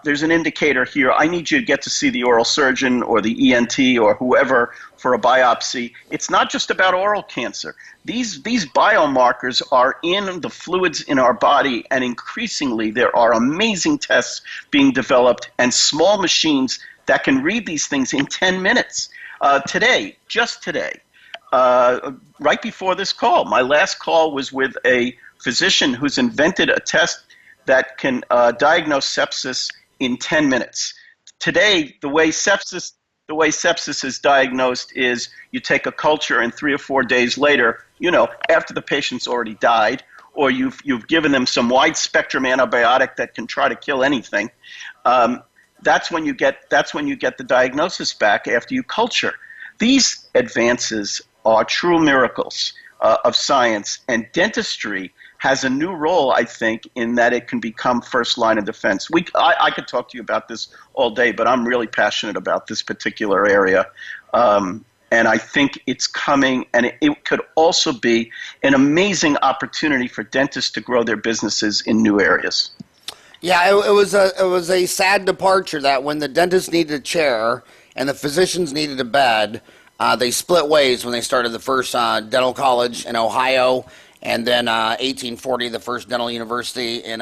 B: there's an indicator here. I need you to get to see the oral surgeon or the ENT or whoever for a biopsy. It's not just about oral cancer. These biomarkers are in the fluids in our body, and increasingly there are amazing tests being developed and small machines that can read these things in 10 minutes. Just today, right before this call, my last call was with a physician who's invented a test that can diagnose sepsis in 10 minutes. Today, the way sepsis is diagnosed is you take a culture and 3 or 4 days later, after the patient's already died, or you've given them some wide spectrum antibiotic that can try to kill anything. That's when you get the diagnosis back after you culture. These advances are true miracles of science, and dentistry has a new role, I think, in that it can become first line of defense. I could talk to you about this all day, but I'm really passionate about this particular area. And I think it's coming, and it could also be an amazing opportunity for dentists to grow their businesses in new areas.
A: Yeah, it was a sad departure that when the dentist needed a chair and the physicians needed a bed, they split ways when they started the first dental college in Ohio. And then 1840, the first dental university in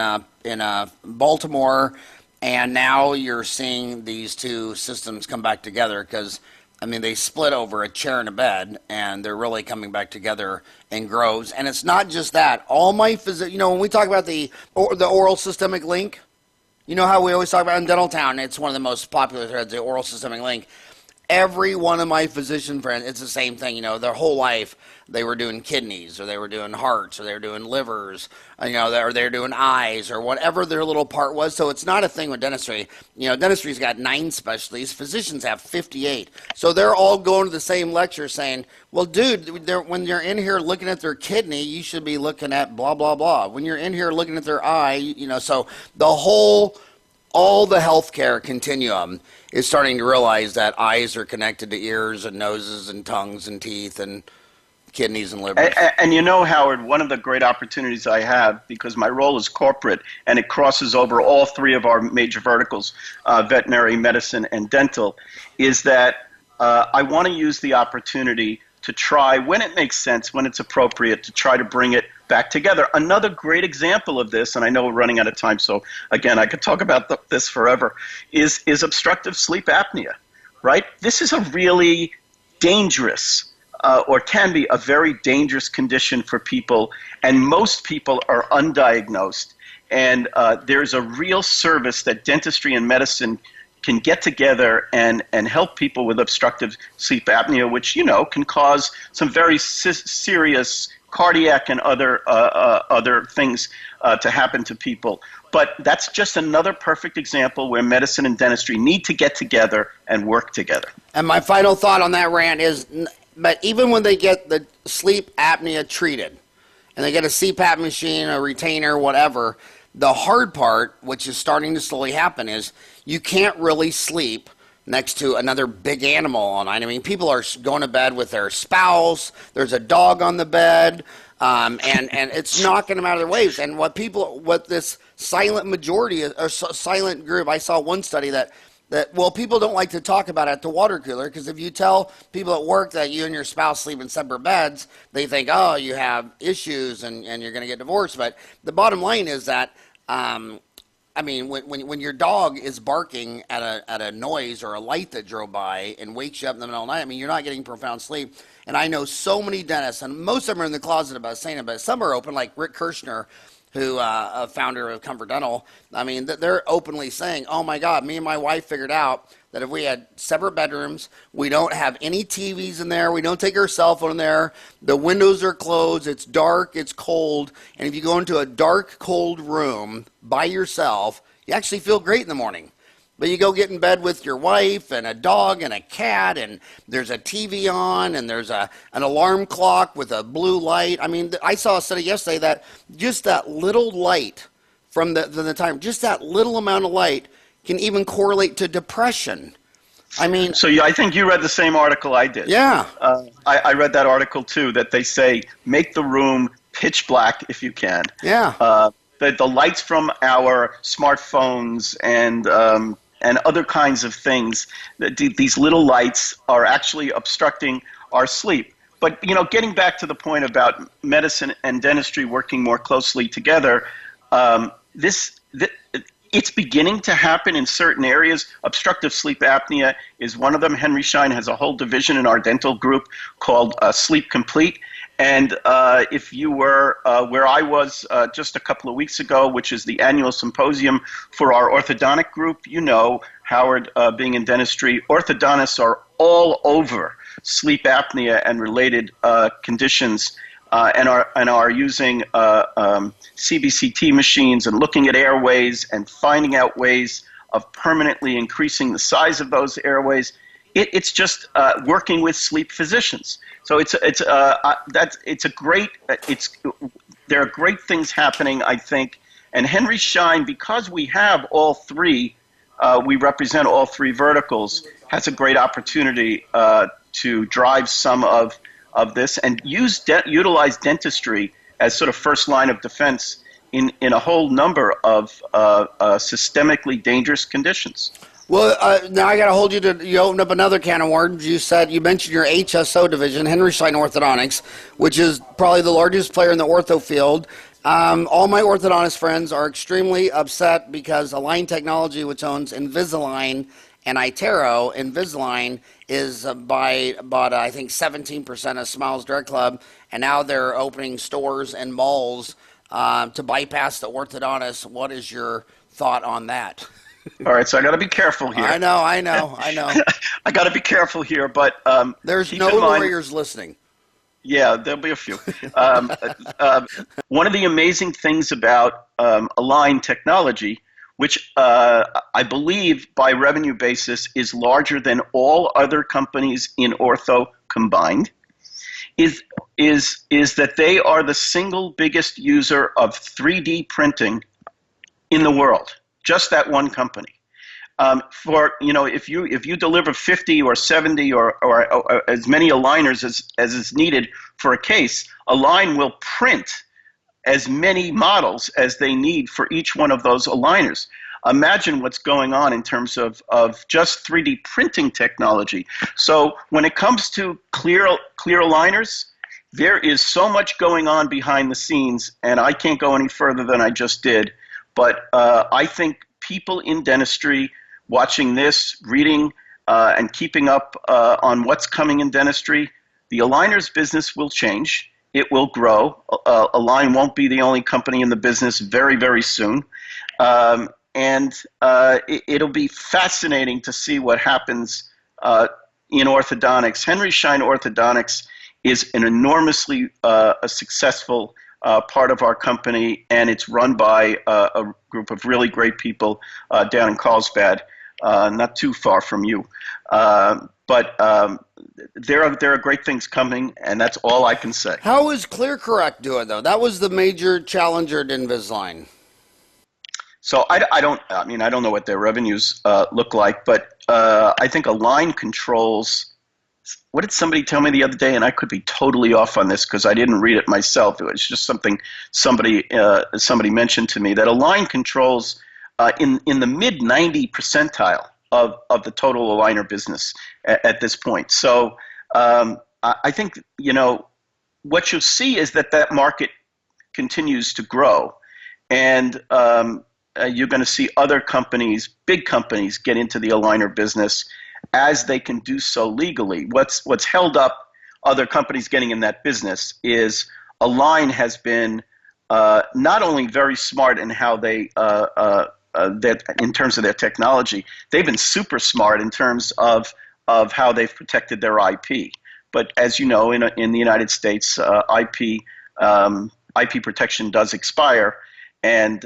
A: Baltimore, and now you're seeing these two systems come back together because I mean, they split over a chair and a bed, and they're really coming back together in groves. And it's not just that. All my when we talk about the oral systemic link, you know how we always talk about in Dental Town, it's one of the most popular threads, the oral systemic link. Every one of my physician friends, it's the same thing. Their whole life they were doing kidneys, or they were doing hearts, or they were doing livers, or they were doing eyes, or whatever their little part was. So it's not a thing with dentistry. Dentistry's got 9 specialties. Physicians have 58. So they're all going to the same lecture saying, well, dude, when you're in here looking at their kidney, you should be looking at blah, blah, blah. When you're in here looking at their eye, so all the healthcare continuum is starting to realize that eyes are connected to ears and noses and tongues and teeth and kidneys and livers.
B: And Howard, one of the great opportunities I have, because my role is corporate and it crosses over all 3 of our major verticals, veterinary, medicine, and dental, is that I want to use the opportunity to try, when it makes sense, when it's appropriate, to try to bring it back together. Another great example of this, and I know we're running out of time, so again, I could talk about this forever, is obstructive sleep apnea, right? This is a really dangerous, or can be a very dangerous condition for people, and most people are undiagnosed. And there's a real service that dentistry and medicine can get together and help people with obstructive sleep apnea, which, can cause some very serious cardiac and other things to happen to people. But that's just another perfect example where medicine and dentistry need to get together and work together.
A: And my final thought on that rant is, but even when they get the sleep apnea treated, and they get a CPAP machine, a retainer, whatever, the hard part, which is starting to slowly happen, is you can't really sleep next to another big animal all night. I mean, people are going to bed with their spouse. There's a dog on the bed, and it's knocking them out of their waves. And what this silent majority, or silent group, I saw one study that people don't like to talk about at the water cooler, because if you tell people at work that you and your spouse sleep in separate beds, they think, oh, you have issues and you're going to get divorced. But the bottom line is that, when your dog is barking at a noise or a light that drove by and wakes you up in the middle of the night, you're not getting profound sleep. And I know so many dentists, and most of them are in the closet about saying it, but some are open, like Rick Kirshner, who a founder of Comfort Dental. They're openly saying, oh my God, me and my wife figured out that if we had separate bedrooms, we don't have any TVs in there, we don't take our cell phone in there, the windows are closed, it's dark, it's cold, and if you go into a dark, cold room by yourself, you actually feel great in the morning. But you go get in bed with your wife and a dog and a cat, and there's a TV on, and there's an alarm clock with a blue light. I saw a study yesterday that just that little light from the time, just that little amount of light can even correlate to depression.
B: So I think you read the same article I did.
A: Yeah.
B: I read that article too, that they say make the room pitch black if you can.
A: Yeah.
B: The lights from our smartphones and other kinds of things, these little lights are actually obstructing our sleep. But, getting back to the point about medicine and dentistry working more closely together, it's beginning to happen in certain areas. Obstructive sleep apnea is one of them. Henry Schein has a whole division in our dental group called Sleep Complete. And if you were where I was just a couple of weeks ago, which is the annual symposium for our orthodontic group, Howard, being in dentistry, orthodontists are all over sleep apnea and related conditions, and are using CBCT machines and looking at airways and finding out ways of permanently increasing the size of those airways. It's just working with sleep physicians. So there are great things happening, I think. And Henry Schein, because we have all 3, we represent all 3 verticals, has a great opportunity to drive some of this and utilize dentistry as sort of first line of defense in a whole number of systemically dangerous conditions.
A: Well, now I got to hold you to, you opened up another can of worms. You mentioned your HSO division, Henry Schein Orthodontics, which is probably the largest player in the ortho field. All my orthodontist friends are extremely upset because Align Technology, which owns Invisalign And Itero, Invisalign, is by about, I think, 17% of Smiles Direct Club, and now they're opening stores and malls to bypass the orthodontist. What is your thought on that?
B: All right, so I got to be careful here.
A: I know.
B: I got to be careful here, but
A: there's
B: keep
A: no
B: in mind,
A: lawyers listening.
B: Yeah, there'll be a few. One of the amazing things about Align technology, which I believe by revenue basis is larger than all other companies in ortho combined, is that they are the single biggest user of 3D printing in the world. Just that one company. If you deliver 50 or 70 or as many aligners as is needed for a case, Align will print as many models as they need for each one of those aligners. Imagine what's going on in terms of just 3D printing technology. So when it comes to clear aligners, there is so much going on behind the scenes, and I can't go any further than I just did. But I think people in dentistry watching this, reading, and keeping up on what's coming in dentistry, the aligners business will change. It will grow. Align won't be the only company in the business very, very soon. It'll be fascinating to see what happens in orthodontics. Henry Schein Orthodontics is an enormously successful part of our company, and it's run by a group of really great people down in Carlsbad, not too far from you. But there are great things coming, and that's all I can say.
A: How is ClearCorrect doing, though? That was the major challenger at Invisalign.
B: So I don't know what their revenues look like, but I think Align controls. What did somebody tell me the other day? And I could be totally off on this because I didn't read it myself. It was just something somebody mentioned to me, that Align controls in the mid 90 percentile of the total aligner business at this point. So I think what you'll see is that market continues to grow, and you're going to see other companies, big companies, get into the aligner business as they can do so legally. What's held up other companies getting in that business is Align has been not only very smart in how they in terms of their technology, they've been super smart in terms of how they've protected their IP. But as you know, in the United States, IP protection does expire, and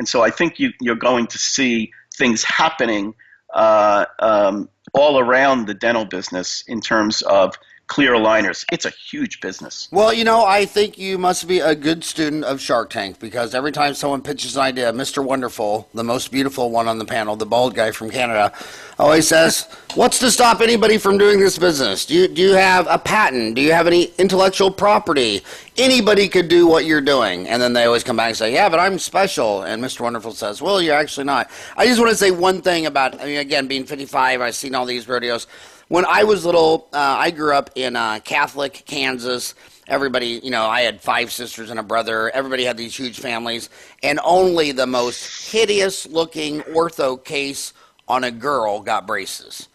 B: so I think you're going to see things happening all around the dental business in terms of clear aligners. It's a huge business.
A: Well, I think you must be a good student of Shark Tank, because every time someone pitches an idea, Mr. Wonderful, the most beautiful one on the panel, the bald guy from Canada, always says, what's to stop anybody from doing this business? Do you have a patent? Do you have any intellectual property? Anybody could do what you're doing. And then they always come back and say, yeah, but I'm special. And Mr. Wonderful says, well, you're actually not. I just want to say one thing about, again, being 55, I've seen all these rodeos. When I was little, I grew up in Catholic Kansas. Everybody, I had 5 sisters and a brother. Everybody had these huge families. And only the most hideous-looking ortho case on a girl got braces.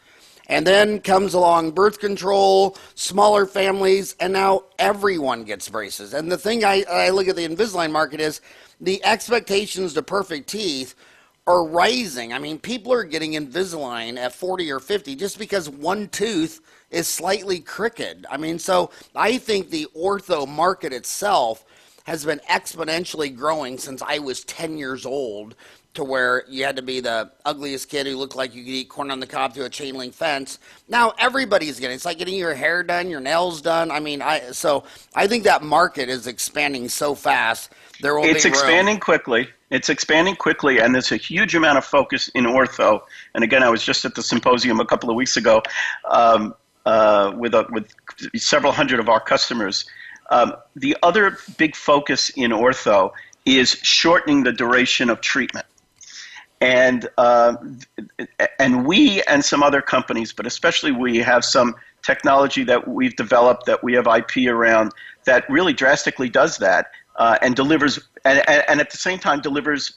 A: And then comes along birth control, smaller families, and now everyone gets braces. And the thing I look at the Invisalign market is the expectations to perfect teeth are rising. People are getting Invisalign at 40 or 50 just because one tooth is slightly crooked. So I think the ortho market itself has been exponentially growing since I was 10 years old, to where you had to be the ugliest kid who looked like you could eat corn on the cob through a chain link fence. Now everybody's getting it. It's like getting your hair done, your nails done. So I think that market is expanding so fast. It's expanding quickly.
B: It's expanding quickly, and there's a huge amount of focus in ortho. And again, I was just at the symposium a couple of weeks ago with several hundred of our customers. The other big focus in ortho is shortening the duration of treatment. And we and some other companies, but especially we, have some technology that we've developed, that we have IP around, that really drastically does that, and delivers, and at the same time delivers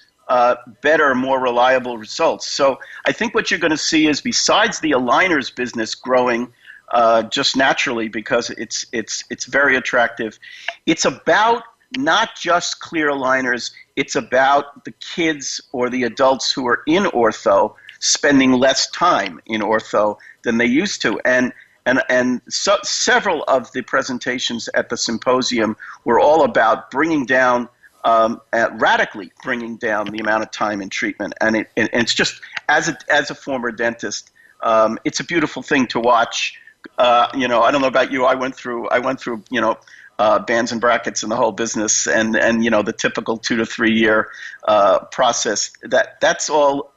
B: better, more reliable results. So I think what you're going to see is, besides the aligners business growing just naturally because it's very attractive, it's about not just clear aligners, it's about the kids or the adults who are in ortho spending less time in ortho than they used to. And so several of the presentations at the symposium were all about bringing down, radically bringing down the amount of time in treatment. And it's just, as a former dentist, it's a beautiful thing to watch. I don't know about you. I went through bands and brackets and the whole business, and the typical 2 to 3 year process. That's all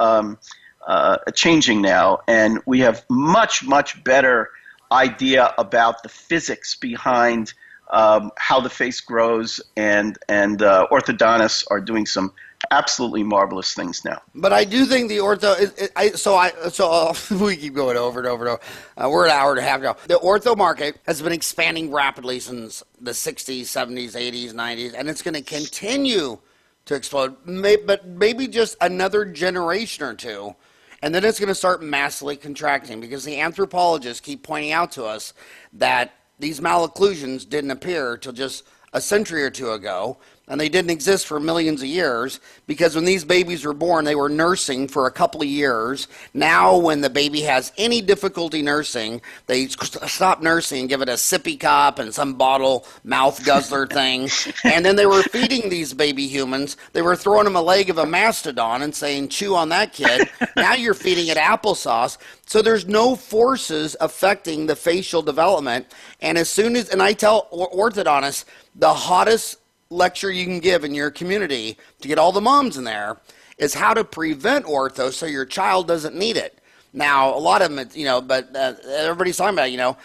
B: changing now, and we have much better idea about the physics behind how the face grows, and orthodontists are doing some absolutely marvelous things now.
A: But I do think the ortho, we keep going over and over and over. We're an hour and a half now. The ortho market has been expanding rapidly since the 60s, 70s, 80s, 90s, and it's going to continue to explode, but maybe just another generation or two, and then it's going to start massively contracting, because the anthropologists keep pointing out to us that these malocclusions didn't appear till just a century or two ago, and they didn't exist for millions of years, because when these babies were born, they were nursing for a couple of years. Now, when the baby has any difficulty nursing, they stop nursing and give it a sippy cup and some bottle mouth guzzler thing. And then they were feeding these baby humans. They were throwing them a leg of a mastodon and saying, chew on that, kid. Now you're feeding it applesauce. So there's no forces affecting the facial development. And and I tell orthodontists, the hottest lecture you can give in your community to get all the moms in there is how to prevent ortho so your child doesn't need it. Now, a lot of them, but everybody's talking about,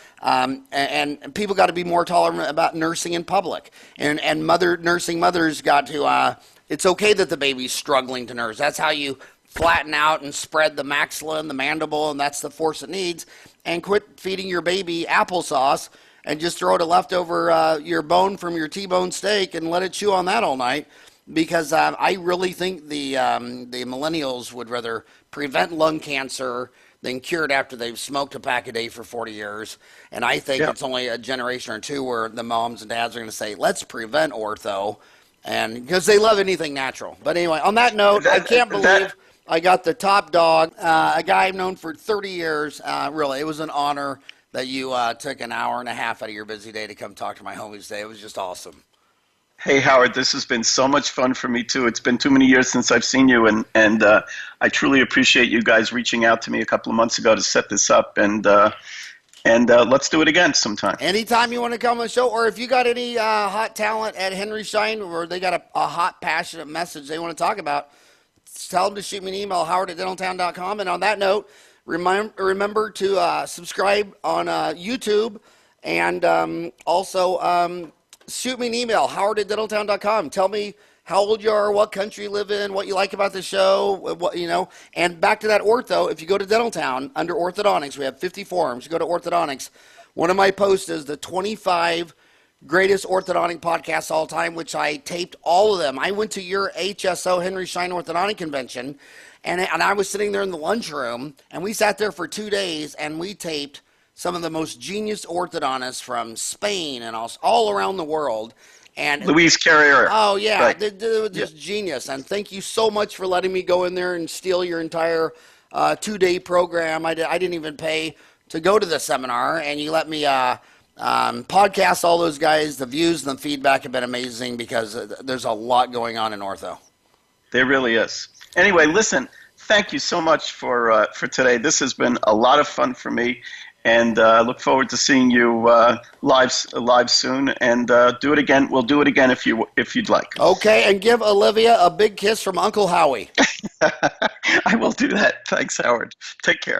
A: and people got to be more tolerant about nursing in public. And nursing mothers got to, it's okay that the baby's struggling to nurse. That's how you flatten out and spread the maxilla and the mandible, and that's the force it needs. And quit feeding your baby applesauce and just throw it a leftover your bone from your T-bone steak and let it chew on that all night, because I really think the millennials would rather prevent lung cancer than cure it after they've smoked a pack a day for 40 years. And I think it's only a generation or two where the moms and dads are going to say, let's prevent ortho, and because they love anything natural. But anyway, on that note, I can't believe I got the top dog, a guy I've known for 30 years. Really, it was an honor that you took an hour and a half out of your busy day to come talk to my homies today. It was just awesome.
B: Hey, Howard, this has been so much fun for me, too. It's been too many years since I've seen you, and I truly appreciate you guys reaching out to me a couple of months ago to set this up, and let's do it again sometime.
A: Anytime you want to come on the show, or if you got any hot talent at Henry Schein, or they got a hot, passionate message they want to talk about, tell them to shoot me an email, howard@dentaltown.com. And on that note, remember to subscribe on YouTube, and also shoot me an email, howard@dentaltown.com. Tell me how old you are, what country you live in, what you like about the show, And back to that ortho, if you go to Dentaltown, under orthodontics, we have 50 forums. You go to orthodontics. One of my posts is the 25 greatest orthodontic podcasts of all time, which I taped all of them. I went to your HSO, Henry Schein Orthodontic Convention, and I was sitting there in the lunchroom, and we sat there for 2 days, and we taped some of the most genius orthodontists from Spain and all around the world. And
B: Luis Carrier.
A: Oh, yeah.
B: Right.
A: They were just genius. And thank you so much for letting me go in there and steal your entire 2-day program. I didn't even pay to go to the seminar, and you let me podcast all those guys. The views and the feedback have been amazing, because there's a lot going on in ortho.
B: There really is. Anyway, listen, thank you so much for today. This has been a lot of fun for me, and I look forward to seeing you live soon. And do it again. We'll do it again if you'd like.
A: Okay, and give Olivia a big kiss from Uncle Howie.
B: I will do that. Thanks, Howard. Take care.